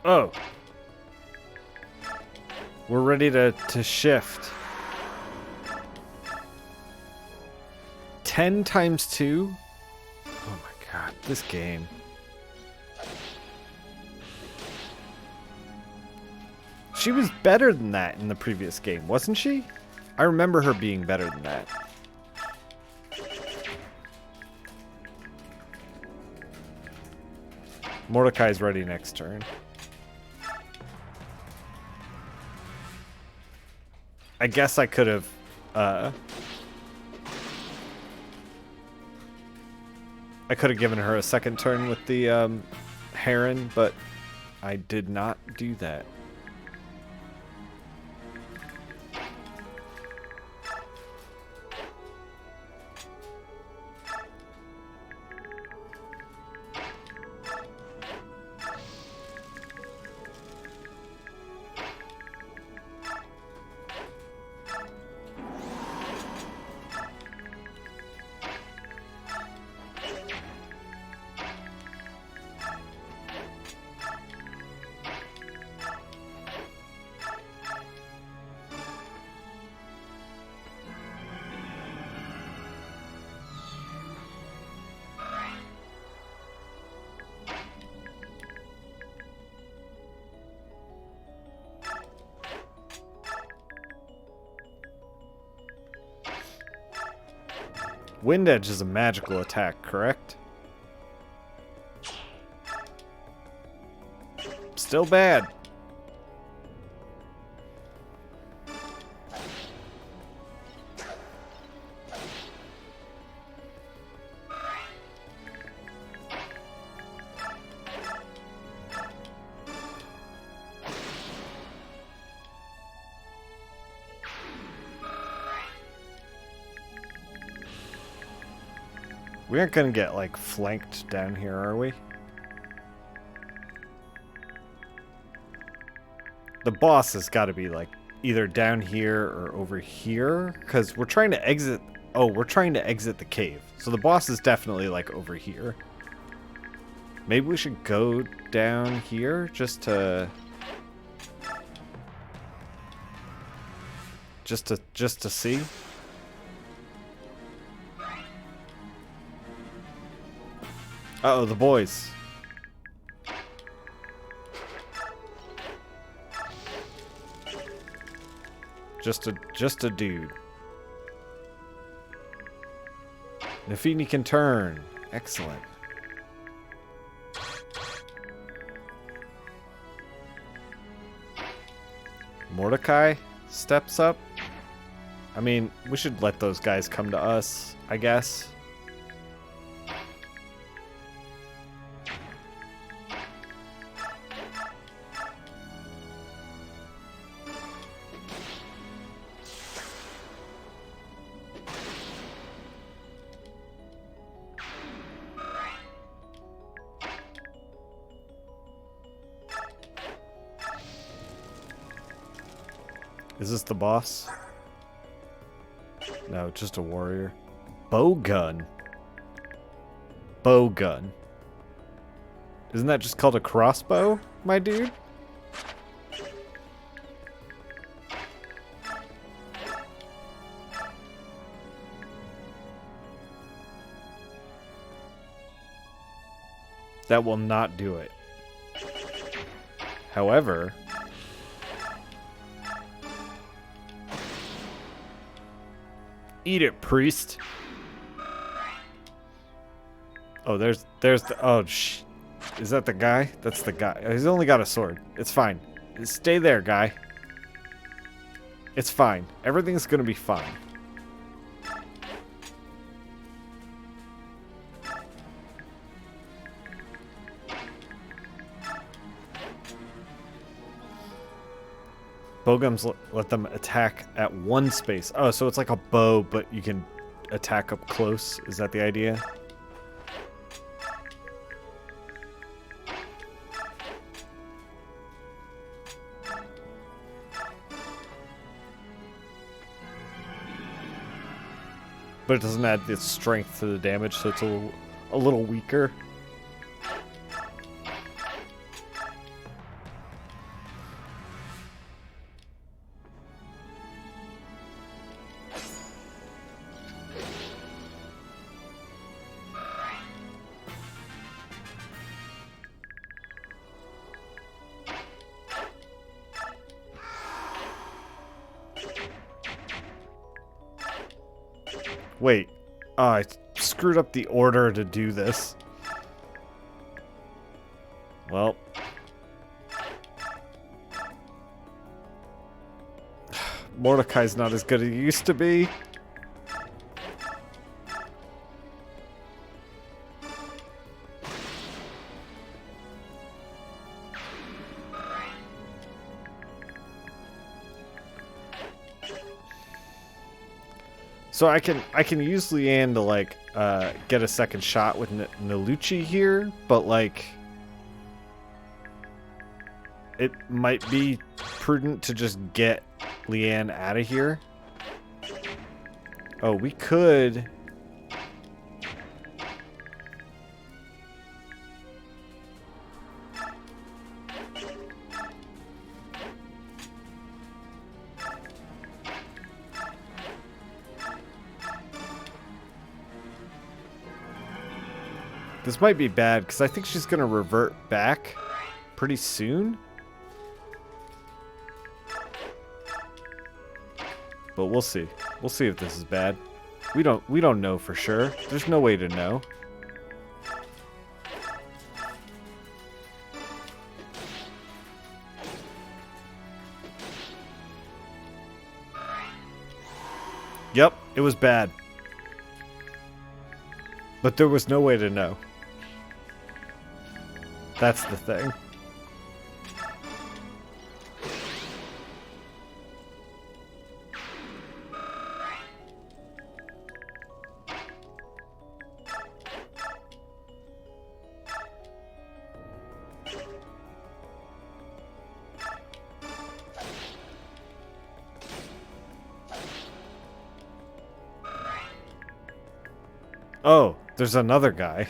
Oh. We're ready to shift. 10 times 2? Oh my god, this game. She was better than that in the previous game, wasn't she? I remember her being better than that. Mordecai's ready next turn. I guess I could have, I could have given her a second turn with the, Heron, but I did not do that. Wind Edge is a magical attack, correct? Still bad. We aren't gonna get, like, flanked down here, are we? The boss has got to be, like, either down here or over here, because we're trying to exit... Oh, we're trying to exit the cave. So the boss is definitely, like, over here. Maybe we should go down here just to... Just to see? Uh-oh, the boys. Just a dude. Nafini can turn. Excellent. Mordecai steps up. I mean, we should let those guys come to us, I guess. Is this the boss? No, just a warrior. Bow gun. Bow gun. Isn't that just called a crossbow, my dude? That will not do it. However, eat it, priest. Oh, there's the, oh, is that the guy? That's the guy. He's only got a sword. It's fine. Stay there, guy. It's fine. Everything's gonna be fine. Bowguns let them attack at one space. Oh, so it's like a bow, but you can attack up close. Is that the idea? But it doesn't add the strength to the damage, so it's a little weaker. Wait. Oh, I screwed up the order to do this. Well. Mordecai's not as good as he used to be. So I can use Leanne to like get a second shot with Nalucci here, but like it might be prudent to just get Leanne out of here. Oh, we could. This might be bad, because I think she's going to revert back pretty soon. But we'll see. We'll see if this is bad. We don't know for sure. There's no way to know. Yep, it was bad. But there was no way to know. That's the thing. Oh, there's another guy.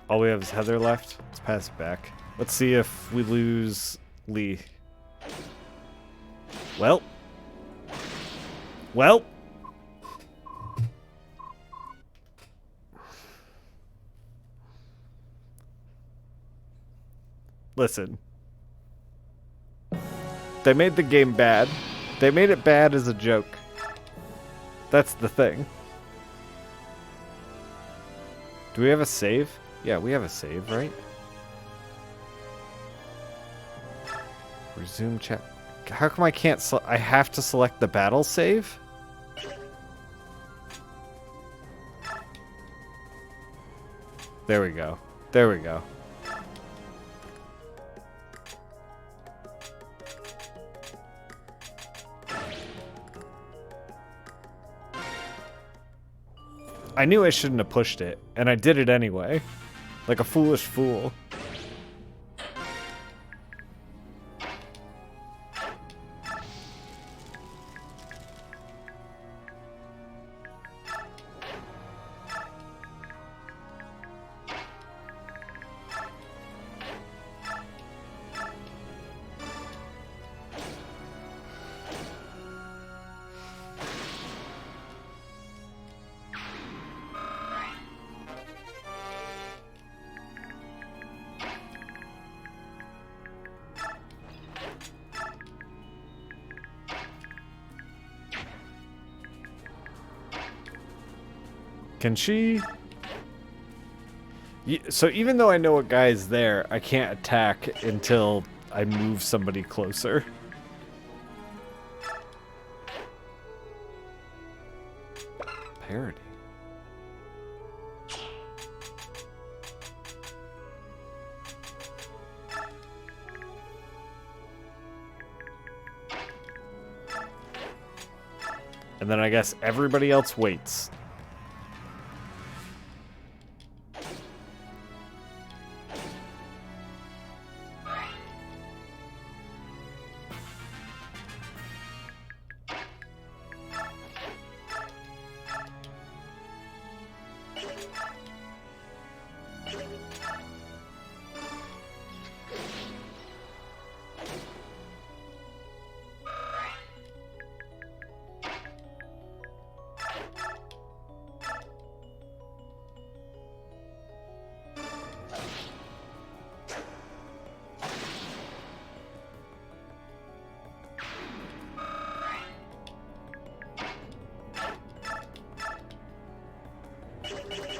All we have is Heather left. Let's pass it back. Let's see if we lose Lee. Well. Listen. They made the game bad. They made it bad as a joke. That's the thing. Do we have a save? Yeah, we have a save, right? Resume chat. How come I can't I have to select the battle save? There we go. There we go. I knew I shouldn't have pushed it, and I did it anyway. Like a foolish fool. Can she... So even though I know a guy's there, I can't attack until I move somebody closer. Parody. And then I guess everybody else waits.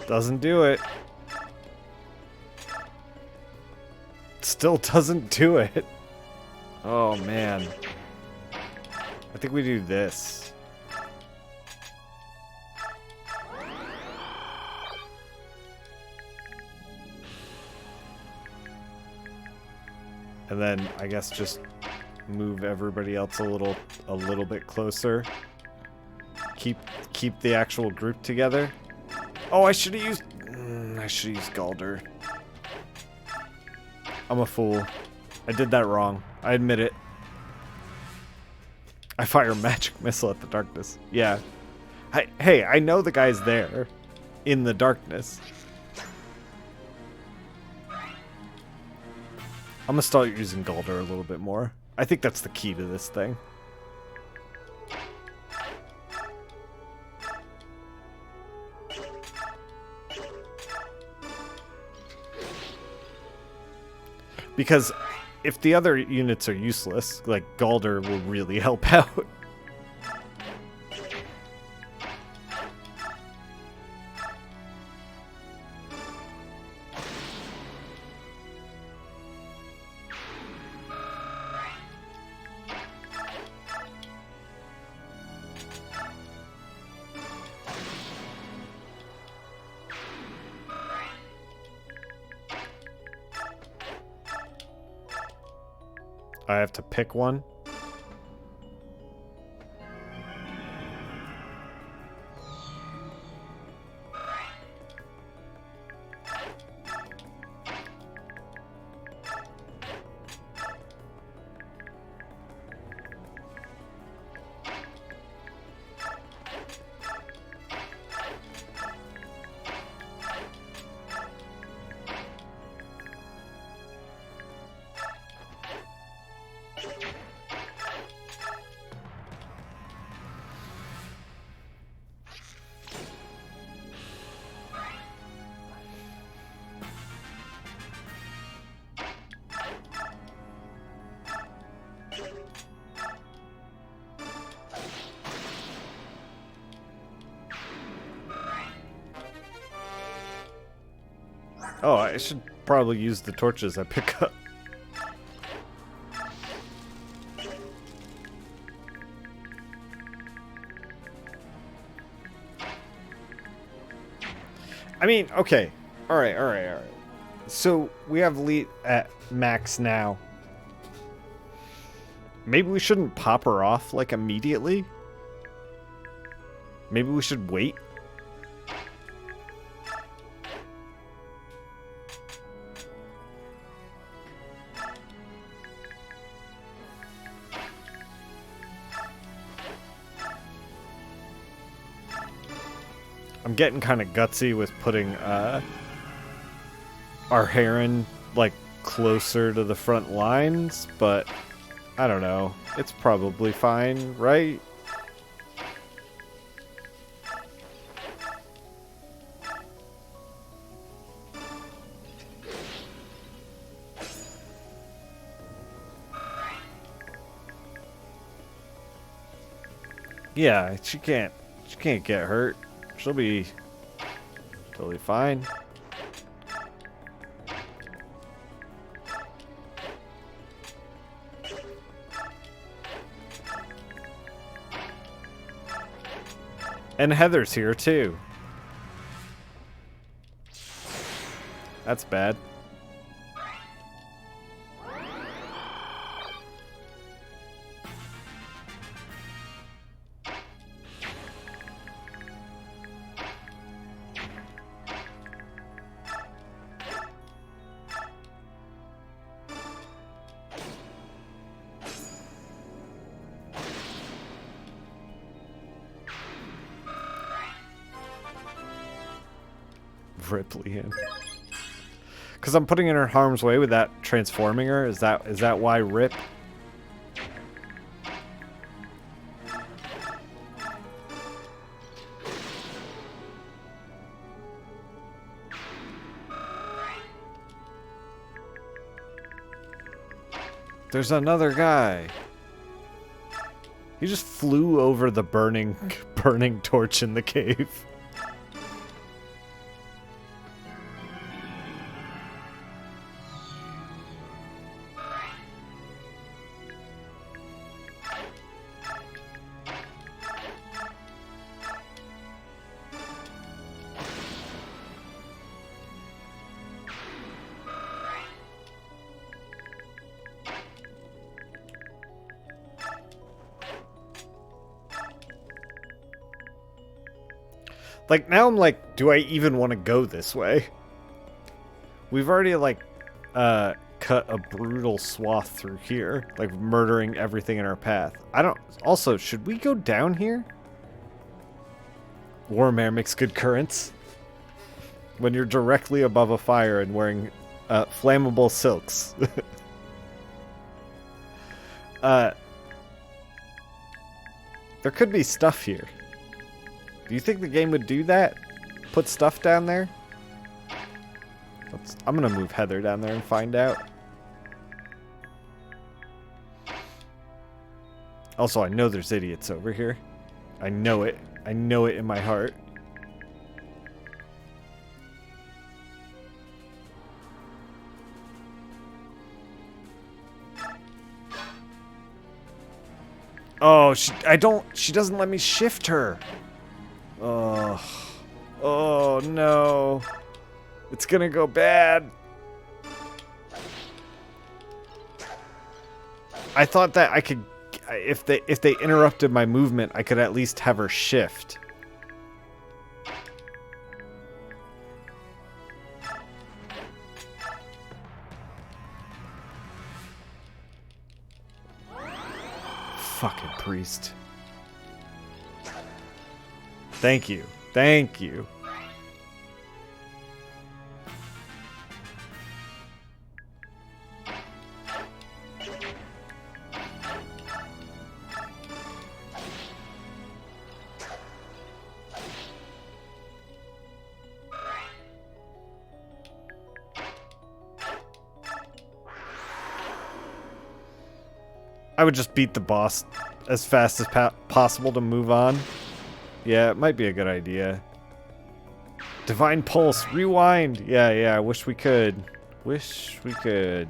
Doesn't do it. Still doesn't do it. Oh, man. I think we do this. And then I guess just move everybody else a little bit closer. Keep the actual group together. Oh, I should have used Galder. I'm a fool. I did that wrong. I admit it. I fire a magic missile at the darkness. Yeah. Hey, I know the guy's there. In the darkness. I'm gonna start using Galder a little bit more. I think that's the key to this thing. Because if the other units are useless, like Galder will really help out. I have to pick one. Oh, I should probably use the torches I pick up. I mean, okay. Alright. So, we have Leet at max now. Maybe we shouldn't pop her off, like, immediately? Maybe we should wait? I'm getting kind of gutsy with putting our heron like closer to the front lines, but I don't know. It's probably fine, right? Yeah, she can't get hurt. She'll be totally fine. And Heather's here too. That's bad. Ripley in. Because I'm putting in her harm's way with that transforming her. Is that why Rip? There's another guy. He just flew over the burning torch in the cave. Like, now I'm like, do I even want to go this way? We've already, like, cut a brutal swath through here. Like, murdering everything in our path. I don't... Also, should we go down here? Warm air makes good currents. When you're directly above a fire and wearing flammable silks. There could be stuff here. Do you think the game would do that? Put stuff down there? I'm gonna move Heather down there and find out. Also, I know there's idiots over here. I know it. I know it in my heart. Oh, she doesn't let me shift her. Oh, oh no. It's gonna go bad. I thought that I could, if they interrupted my movement, I could at least have her shift. Fucking priest. Thank you. Thank you. I would just beat the boss as fast as possible to move on. Yeah, it might be a good idea. Divine Pulse, rewind. Yeah, I wish we could. Wish we could.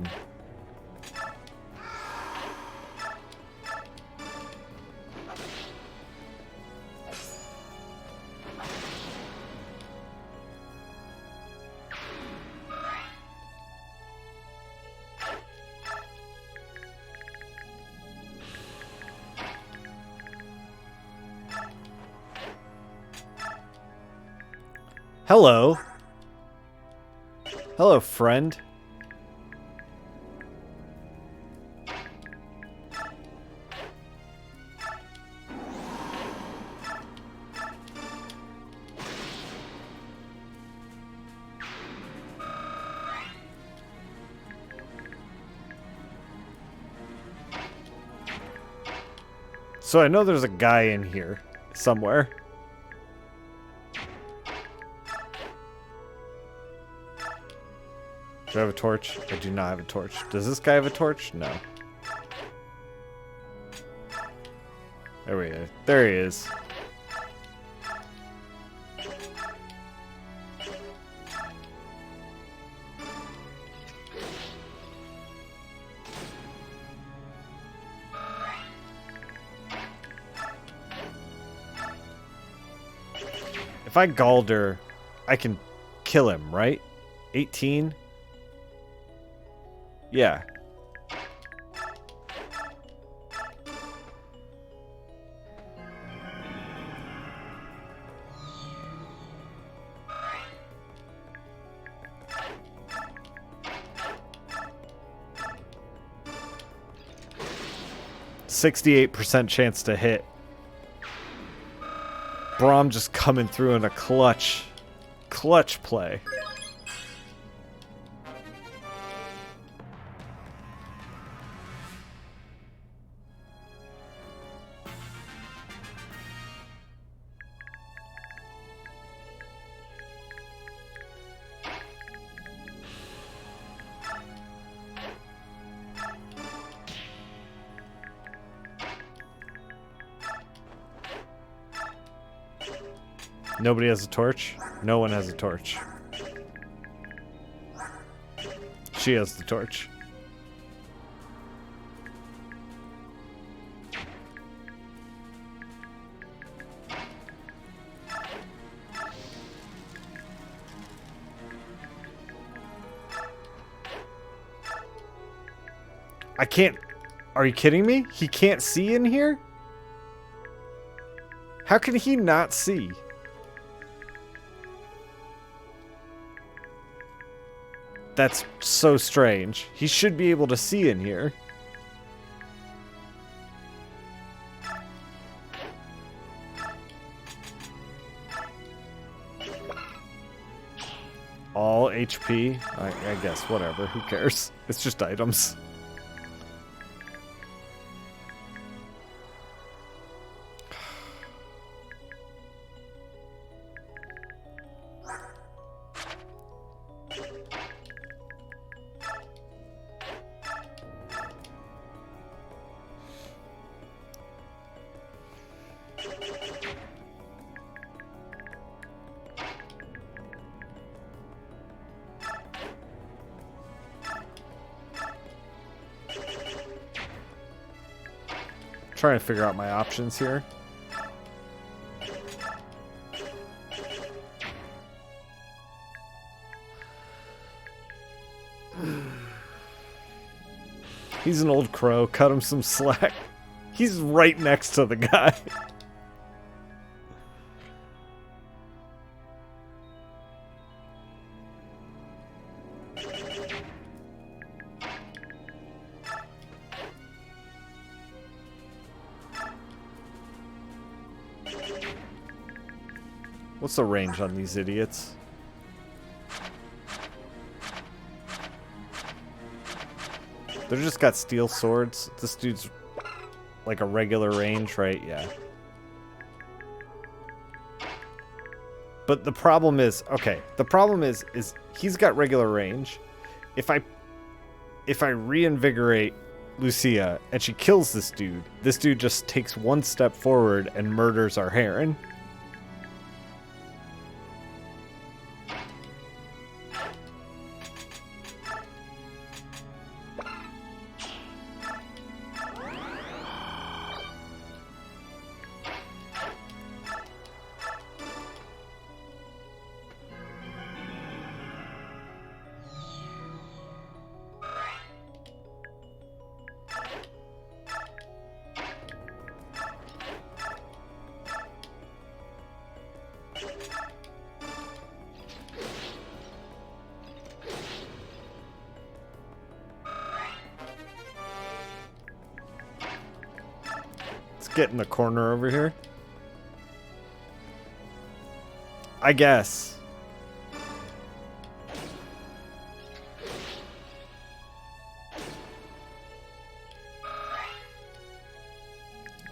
Hello. Hello, friend. So I know there's a guy in here somewhere. Do I have a torch? I do not have a torch. Does this guy have a torch? No. There we go. There he is. If I Galder, I can kill him, right? 18? Yeah. %68 chance to hit. Braum just coming through in a clutch play. Nobody has a torch? No one has a torch. She has the torch. I can't... Are you kidding me? He can't see in here? How can he not see? That's so strange. He should be able to see in here. All HP? I guess, whatever. Who cares? It's just items. Trying to figure out my options here. He's an old crow. Cut him some slack. He's right next to the guy. What's the range on these idiots? They're just got steel swords. This dude's like a regular range, right? Yeah. But the problem is, okay, the problem is he's got regular range. If I reinvigorate Lucia and she kills this dude just takes one step forward and murders our Heron. Get in the corner over here. I guess.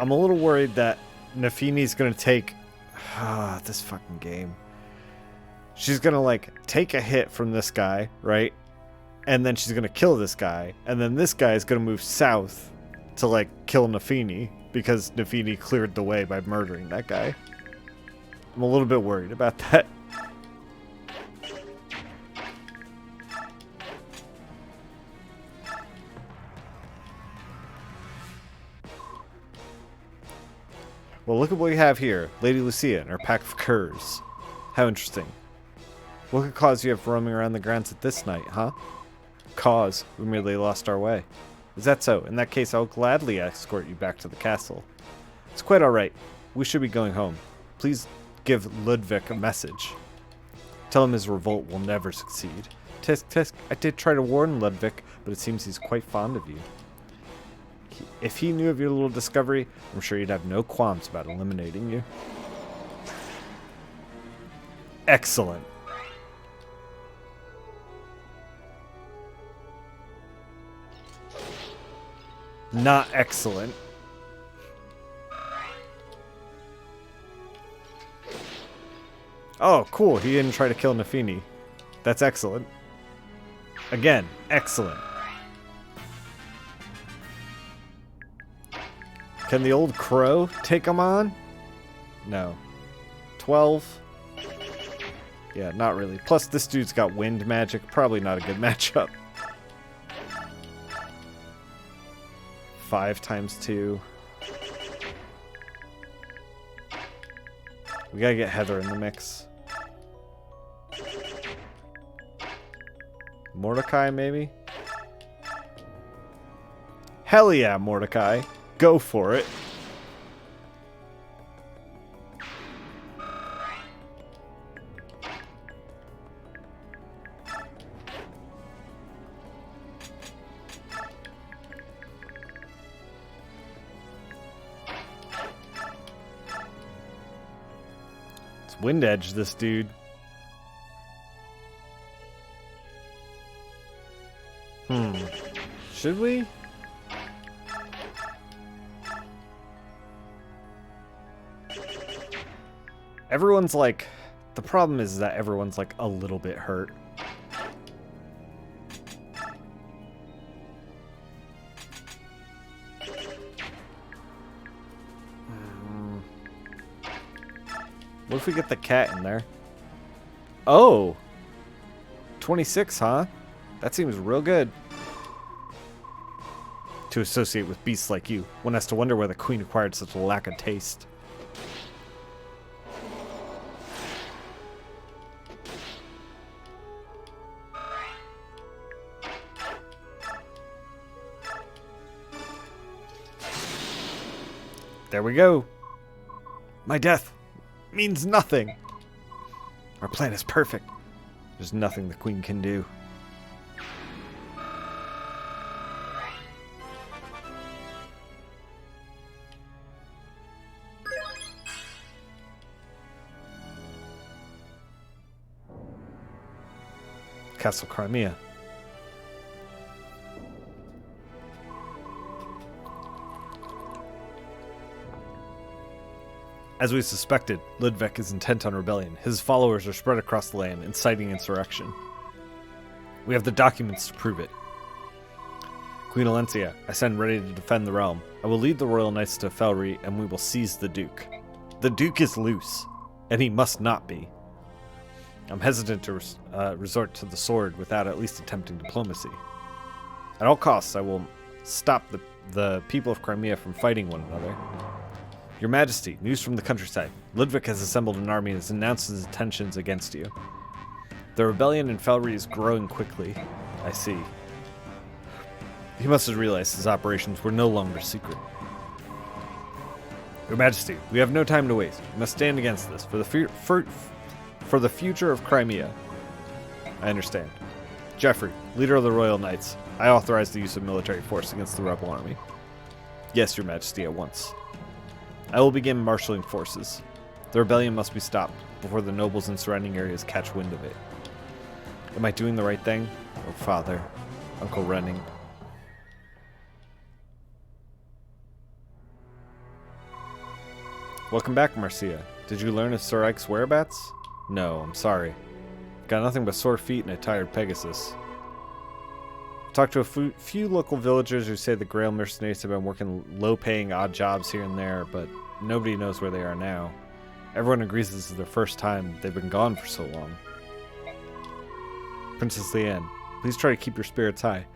I'm a little worried that Nafini's gonna take this fucking game. She's gonna like take a hit from this guy, right? And then she's gonna kill this guy, and then this guy is gonna move south to like kill Nafini because Nafini cleared the way by murdering that guy. I'm a little bit worried about that. Well, look at what we have here. Lady Lucia and her pack of curs. How interesting. What could cause you have roaming around the grounds at this night, huh? Cause. We merely lost our way. Is that so? In that case, I'll gladly escort you back to the castle. It's quite alright. We should be going home. Please give Ludwig a message. Tell him his revolt will never succeed. Tisk, tisk. I did try to warn Ludwig, but it seems he's quite fond of you. If he knew of your little discovery, I'm sure he'd have no qualms about eliminating you. Excellent. Not excellent. Oh, cool. He didn't try to kill Nafini. That's excellent. Again, excellent. Can the old crow take him on? No. 12? Yeah, not really. Plus, this dude's got wind magic. Probably not a good matchup. 5 times 2. We gotta get Heather in the mix. Mordecai, maybe? Hell yeah, Mordecai. Go for it. Let's wind edge this dude. Should we? Everyone's like, the problem is that everyone's like a little bit hurt. What if we get the cat in there? Oh! 26, huh? That seems real good. To associate with beasts like you, one has to wonder where the queen acquired such a lack of taste. There we go. My death means nothing. Our plan is perfect. There's nothing the queen can do. Castle Crimea. As we suspected, Ludwig is intent on rebellion. His followers are spread across the land, inciting insurrection. We have the documents to prove it. Queen Alencia, I stand ready to defend the realm. I will lead the royal knights to Felry, and we will seize the Duke. The Duke is loose, and he must not be. I'm hesitant to resort to the sword without at least attempting diplomacy. At all costs, I will stop the people of Crimea from fighting one another. Your Majesty, news from the countryside. Ludwig has assembled an army and has announced his intentions against you. The rebellion in Felry is growing quickly. I see. He must have realized his operations were no longer secret. Your Majesty, we have no time to waste. We must stand against this for the future of Crimea. I understand. Geoffrey, leader of the Royal Knights, I authorize the use of military force against the rebel army. Yes, Your Majesty, at once. I will begin marshaling forces. The rebellion must be stopped before the nobles in surrounding areas catch wind of it. Am I doing the right thing? Oh, Father. Uncle Renning. Welcome back, Marcia. Did you learn of Sir Ike's whereabouts? No, I'm sorry. Got nothing but sore feet and a tired Pegasus. Talked to a few local villagers who say the Grail mercenaries have been working low-paying odd jobs here and there, but nobody knows where they are now. Everyone agrees this is their first time they've been gone for so long. Princess Leanne, please try to keep your spirits high.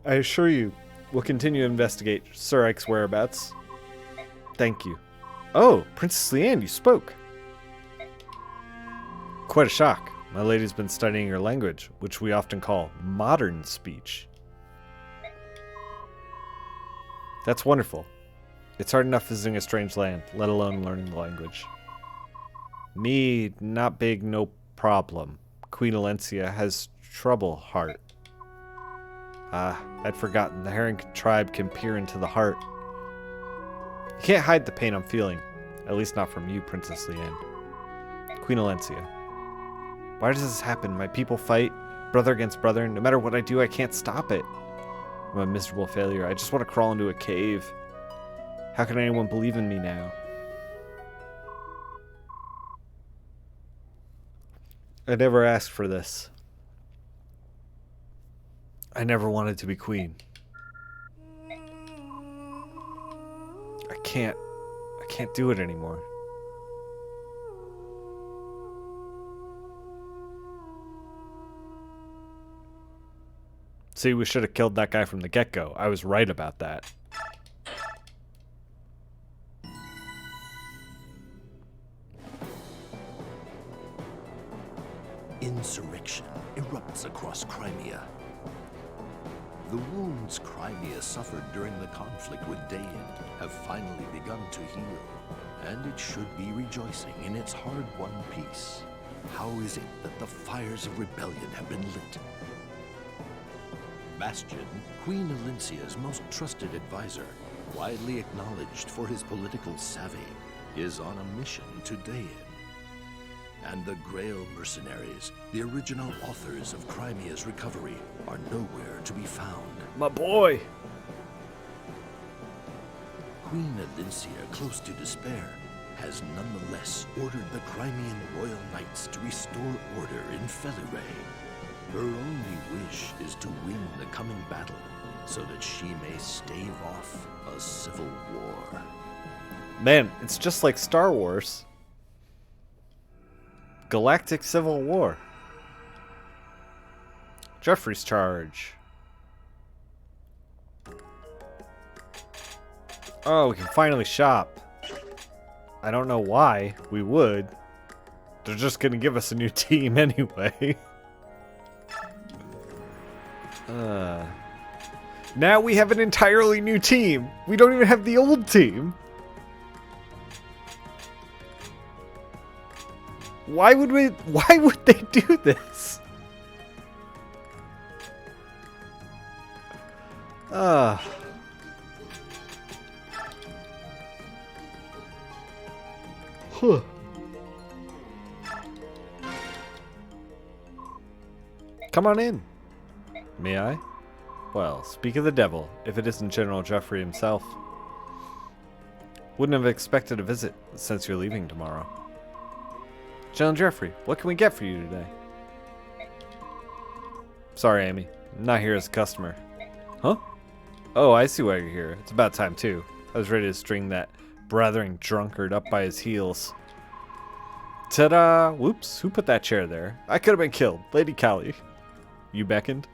I assure you, we'll continue to investigate Sir Ike's whereabouts. Thank you. Oh, Princess Leanne, you spoke. Quite a shock. My lady's been studying your language, which we often call modern speech. That's wonderful. It's hard enough visiting a strange land, let alone learning the language. Me, not big, no problem. Queen Alencia has trouble heart. I'd forgotten. The Herring tribe can peer into the heart. You can't hide the pain I'm feeling. At least not from you, Princess Leanne. Queen Alencia. Why does this happen? My people fight, brother against brother. No matter what I do, I can't stop it. I'm a miserable failure. I just want to crawl into a cave. How can anyone believe in me now? I never asked for this. I never wanted to be queen. I can't do it anymore. See, we should have killed that guy from the get-go. I was right about that. Insurrection erupts across Crimea. The wounds Crimea suffered during the conflict with Dain have finally begun to heal, and it should be rejoicing in its hard-won peace. How is it that the fires of rebellion have been lit? Bastion, Queen Alencia's most trusted advisor, widely acknowledged for his political savvy, is on a mission to Dain. And the Grail mercenaries, the original authors of Crimea's recovery, are nowhere to be found. My boy! Queen Alencia, close to despair, has nonetheless ordered the Crimean Royal Knights to restore order in Felirae. Her only wish is to win the coming battle, so that she may stave off a civil war. Man, it's just like Star Wars. Galactic Civil War. Jeffrey's charge. Oh, we can finally shop. I don't know why we would. They're just gonna give us a new team anyway. Now we have an entirely new team. We don't even have the old team. Why would they do this? Huh. Come on in. May I? Well, speak of the devil, if it isn't General Jeffrey himself. Wouldn't have expected a visit, since you're leaving tomorrow. General Jeffrey, what can we get for you today? Sorry, Amy. I'm not here as a customer. Huh? Oh, I see why you're here. It's about time, too. I was ready to string that blathering drunkard up by his heels. Ta-da! Whoops, who put that chair there? I could have been killed. Lady Kali. You beckoned?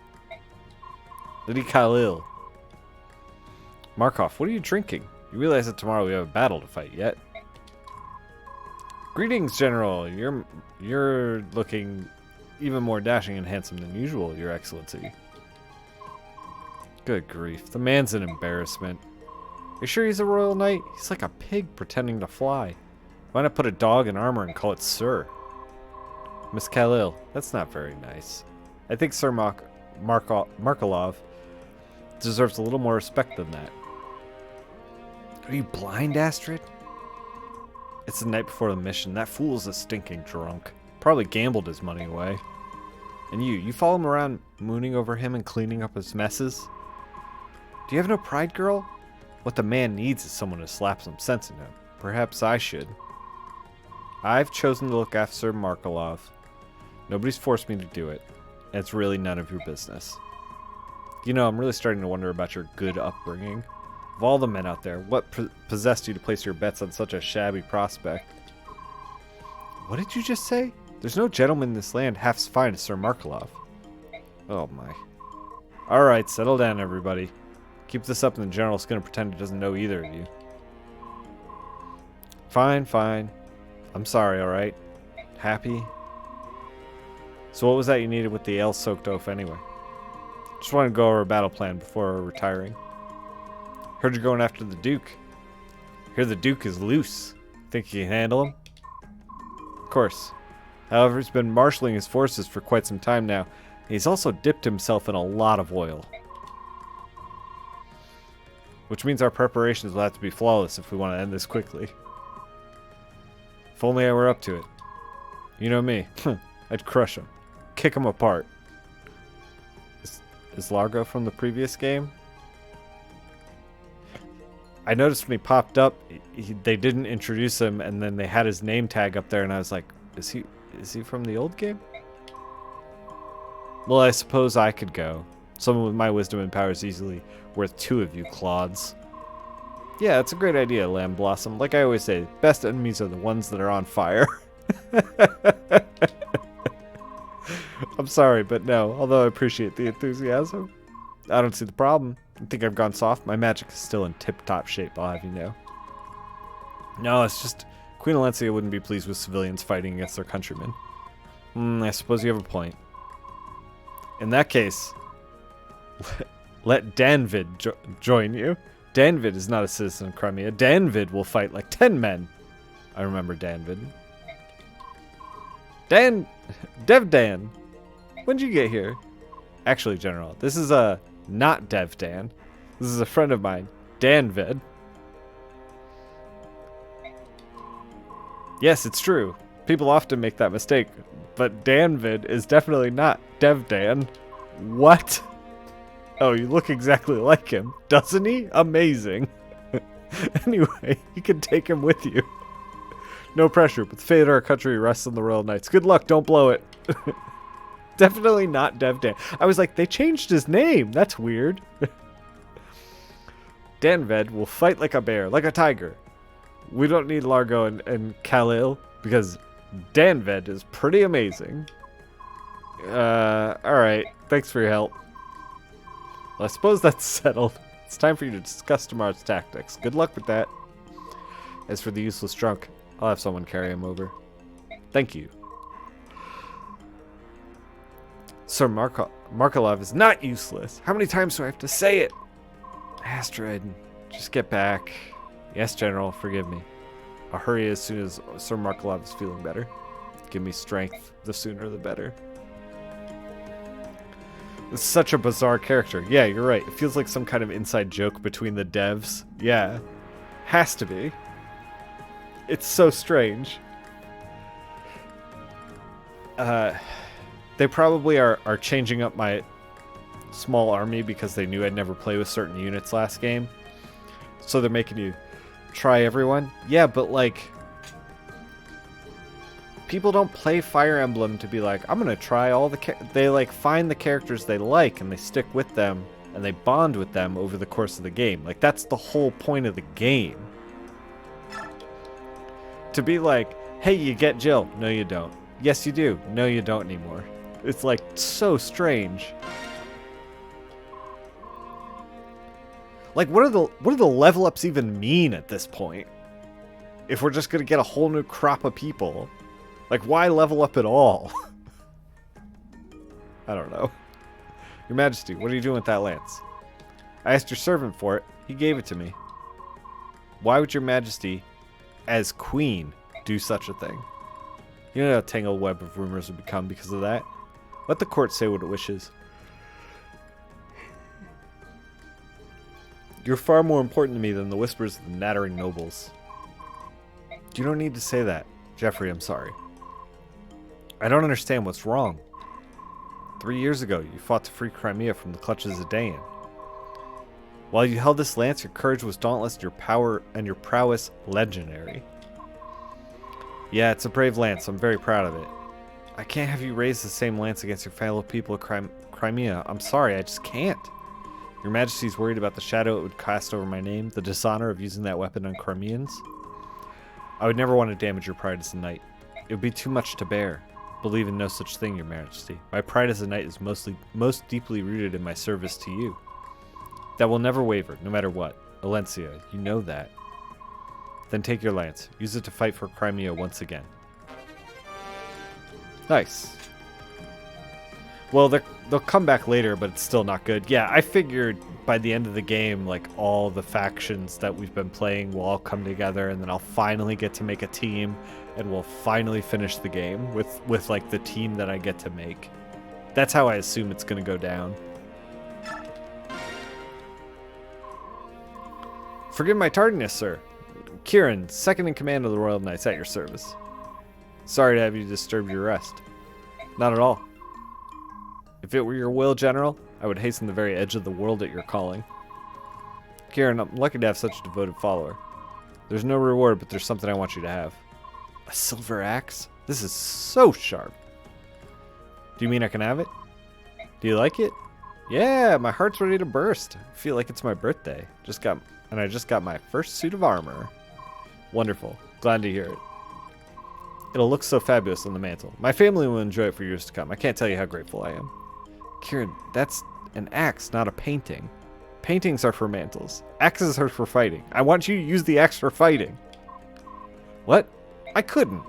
Lady Khalil. Markov, what are you drinking? You realize that tomorrow we have a battle to fight yet? Greetings, General. You're looking even more dashing and handsome than usual, Your Excellency. Good grief, the man's an embarrassment. Are you sure he's a royal knight? He's like a pig pretending to fly. Why not put a dog in armor and call it Sir? Miss Khalil, that's not very nice. I think Sir Markolov deserves a little more respect than that. Are you blind, Astrid? It's the night before the mission. That fool's a stinking drunk. Probably gambled his money away. And you follow him around mooning over him and cleaning up his messes? Do you have no pride, girl? What the man needs is someone to slap some sense into him. Perhaps I should. I've chosen to look after Sir Markelov. Nobody's forced me to do it, and it's really none of your business. You know, I'm really starting to wonder about your good upbringing. Of all the men out there, what possessed you to place your bets on such a shabby prospect? What did you just say? There's no gentleman in this land half as fine as Sir Markelov. Oh my. Alright, settle down everybody. Keep this up and the general's gonna pretend he doesn't know either of you. Fine, fine. I'm sorry, alright? Happy? So what was that you needed with the ale-soaked oaf anyway? Just wanted to go over a battle plan before retiring. Heard you're going after the Duke. Hear the Duke is loose. Think you can handle him? Of course. However, he's been marshalling his forces for quite some time now. He's also dipped himself in a lot of oil. Which means our preparations will have to be flawless if we want to end this quickly. If only I were up to it. You know me. I'd crush him. Kick him apart. Is Largo from the previous game? I noticed when he popped up, they didn't introduce him, and then they had his name tag up there, and I was like, is he from the old game? Well, I suppose I could go. Someone with my wisdom and power is easily worth 2 of you clods. Yeah, that's a great idea, Lamb Blossom. Like I always say, best enemies are the ones that are on fire. I'm sorry, but no, although I appreciate the enthusiasm. I don't see the problem. I think I've gone soft. My magic is still in tip-top shape, I'll have you know. No, it's just Queen Alencia wouldn't be pleased with civilians fighting against their countrymen. I suppose you have a point. In that case, let Danvid join you. Danvid is not a citizen of Crimea. Danvid will fight like 10 men. I remember Danvid. Devdan. When'd you get here? Actually, General, this is not Devdan. This is a friend of mine, Danvid. Yes, it's true. People often make that mistake, but Danvid is definitely not Devdan. What? Oh, you look exactly like him, doesn't he? Amazing. Anyway, you can take him with you. No pressure, but the fate of our country rests on the Royal Knights. Good luck, don't blow it. Definitely not Devdan. I was like, they changed his name. That's weird. Danved will fight like a bear, like a tiger. We don't need Largo and Khalil, because Danved is pretty amazing. Alright. Thanks for your help. Well, I suppose that's settled. It's time for you to discuss tomorrow's tactics. Good luck with that. As for the useless drunk, I'll have someone carry him over. Thank you. Sir Markelov is not useless. How many times do I have to say it? Astrid, just get back. Yes, General, forgive me. I'll hurry as soon as Sir Markelov is feeling better. Give me strength. The sooner the better. It's such a bizarre character. Yeah, you're right. It feels like some kind of inside joke between the devs. Yeah. Has to be. It's so strange. They probably are changing up my small army because they knew I'd never play with certain units last game. So they're making you try everyone. Yeah, but like, people don't play Fire Emblem to be like, I'm gonna try all the they like find the characters they like and they stick with them and they bond with them over the course of the game. Like, that's the whole point of the game. To be like, hey, you get Jill. No, you don't. Yes, you do. No, you don't anymore. It's like so strange. Like, what do the level ups even mean at this point? If we're just gonna get a whole new crop of people, like, why level up at all? I don't know. Your Majesty, what are you doing with that lance? I asked your servant for it. He gave it to me. Why would your Majesty, as queen, do such a thing? You know how tangled web of rumors would become because of that? Let the court say what it wishes. You're far more important to me than the whispers of the nattering nobles. You don't need to say that. Jeffrey, I'm sorry. I don't understand what's wrong. 3 years ago, you fought to free Crimea from the clutches of Dayan. While you held this lance, your courage was dauntless, your power and your prowess legendary. Yeah, it's a brave lance. I'm very proud of it. I can't have you raise the same lance against your fellow people of Crimea. I'm sorry, I just can't. Your Majesty's worried about the shadow it would cast over my name, the dishonor of using that weapon on Crimeans. I would never want to damage your pride as a knight. It would be too much to bear. Believe in no such thing, Your Majesty. My pride as a knight is most deeply rooted in my service to you. That will never waver, no matter what. Alencia, you know that. Then take your lance. Use it to fight for Crimea once again. Nice. Well, they'll come back later, but it's still not good. Yeah, I figured by the end of the game, like, all the factions that we've been playing will all come together, and then I'll finally get to make a team, and we'll finally finish the game with like, the team that I get to make. That's how I assume it's going to go down. Forgive my tardiness, sir. Kieran, second in command of the Royal Knights, at your service. Sorry to have you disturb your rest. Not at all. If it were your will, General, I would hasten the very edge of the world at your calling. Kieran, I'm lucky to have such a devoted follower. There's no reward, but there's something I want you to have. A silver axe? This is so sharp. Do you mean I can have it? Do you like it? Yeah, my heart's ready to burst. I feel like it's my birthday. I just got my first suit of armor. Wonderful. Glad to hear it. It'll look so fabulous on the mantle. My family will enjoy it for years to come. I can't tell you how grateful I am. Kieran, that's an axe, not a painting. Paintings are for mantles. Axes are for fighting. I want you to use the axe for fighting. What? I couldn't.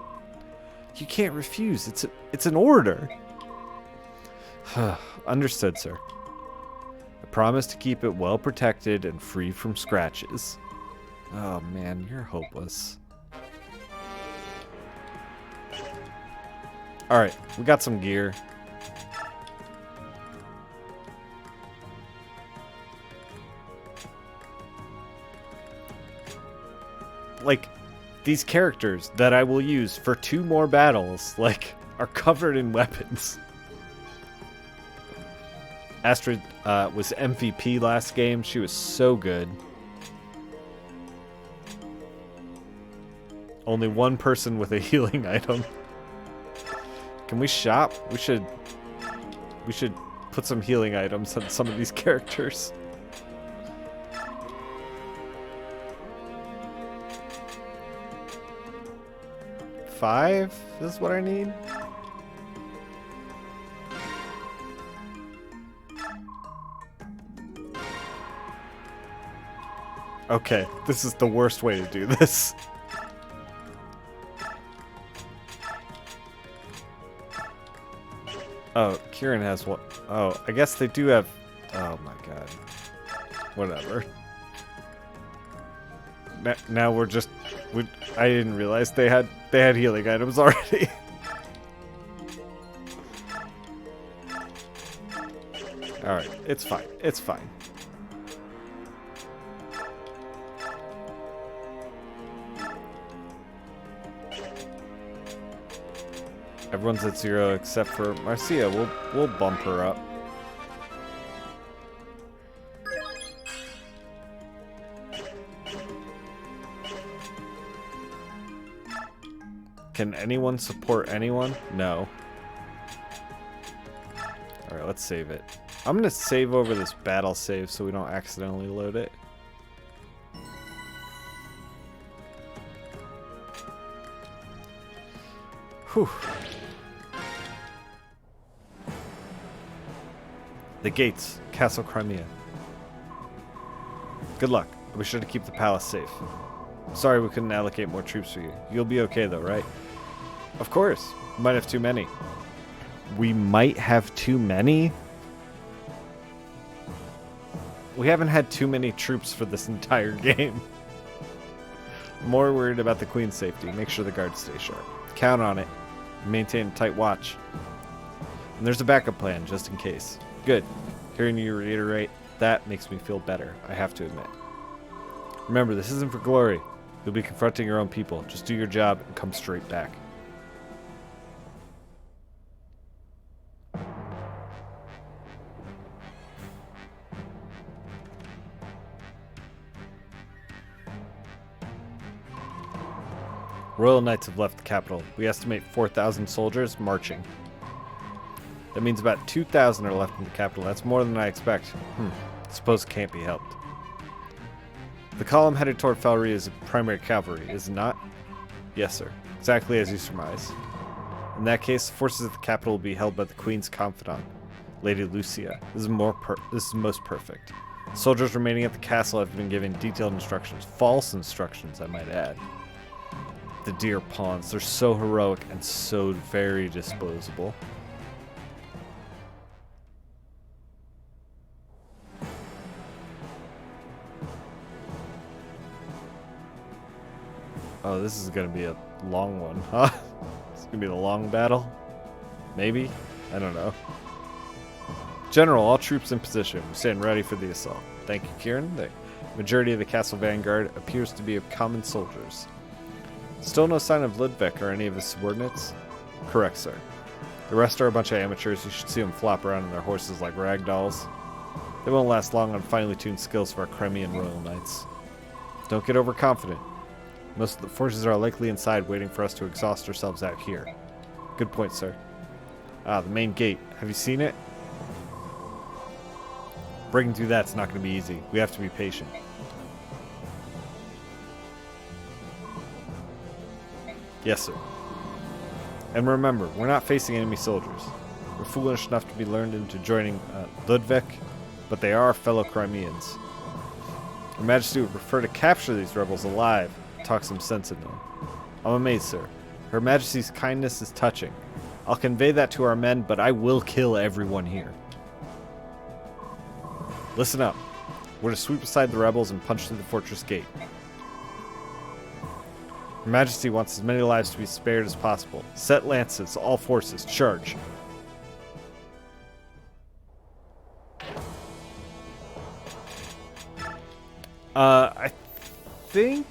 You can't refuse. It's an order. Understood, sir. I promise to keep it well protected and free from scratches. Oh man, you're hopeless. Alright, we got some gear. Like, these characters that I will use for 2 more battles, like, are covered in weapons. Astrid was MVP last game. She was so good. Only one person with a healing item. Can we shop? We should put some healing items on some of these characters. $5 is what I need. Okay, this is the worst way to do this. Oh, Kieran has what? Oh, I guess they do have... Oh my god. Whatever. Now we're just... I didn't realize they had healing items already. Alright, it's fine. It's fine. Everyone's at 0 except for Marcia. We'll bump her up. Can anyone support anyone? No. Alright, let's save it. I'm gonna save over this battle save so we don't accidentally load it. Whew. The gates, Castle Crimea. Good luck. Be sure to keep the palace safe. Sorry we couldn't allocate more troops for you. You'll be okay though, right? Of course. We might have too many. We might have too many? We haven't had too many troops for this entire game. More worried about the Queen's safety. Make sure the guards stay sharp. Count on it. Maintain a tight watch. And there's a backup plan, just in case. Good. Hearing you reiterate that makes me feel better, I have to admit. Remember, this isn't for glory. You'll be confronting your own people. Just do your job and come straight back. Royal Knights have left the capital. We estimate 4,000 soldiers marching. That means about 2,000 are left in the capital. That's more than I expect. Suppose it can't be helped. The column headed toward Felry is primary cavalry, is it not? Yes, sir. Exactly as you surmise. In that case, the forces at the capital will be held by the Queen's confidant, Lady Lucia. This is most perfect. Soldiers remaining at the castle have been given detailed instructions. False instructions, I might add. The dear pawns. They're so heroic and so very disposable. Oh, this is going to be a long one, huh? It's going to be the long battle? Maybe? I don't know. General, all troops in position. We stand ready for the assault. Thank you, Kieran. The majority of the castle vanguard appears to be of common soldiers. Still no sign of Ludwig or any of his subordinates? Correct, sir. The rest are a bunch of amateurs. You should see them flop around on their horses like rag dolls. They won't last long on finely tuned skills of our Crimean Royal Knights. Don't get overconfident. Most of the forces are likely inside waiting for us to exhaust ourselves out here. Good point, sir. Ah, the main gate. Have you seen it? Breaking through that's not going to be easy. We have to be patient. Yes, sir. And remember, we're not facing enemy soldiers. We're foolish enough to be lured into joining Ludwig, but they are fellow Crimeans. Her Majesty would prefer to capture these rebels alive, talk some sense into them. I'm amazed, sir. Her Majesty's kindness is touching. I'll convey that to our men, but I will kill everyone here. Listen up. We're to sweep aside the rebels and punch through the fortress gate. Her Majesty wants as many lives to be spared as possible. Set lances, all forces, charge. I think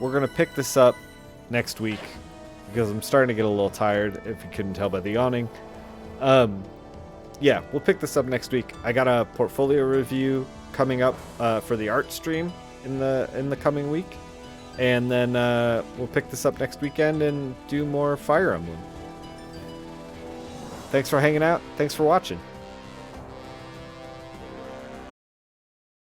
we're going to pick this up next week because I'm starting to get a little tired, if you couldn't tell by the yawning. Yeah, we'll pick this up next week. I got a portfolio review coming up for the art stream in the coming week, and then we'll pick this up next weekend and do more Fire Emblem. Thanks for hanging out. Thanks for watching.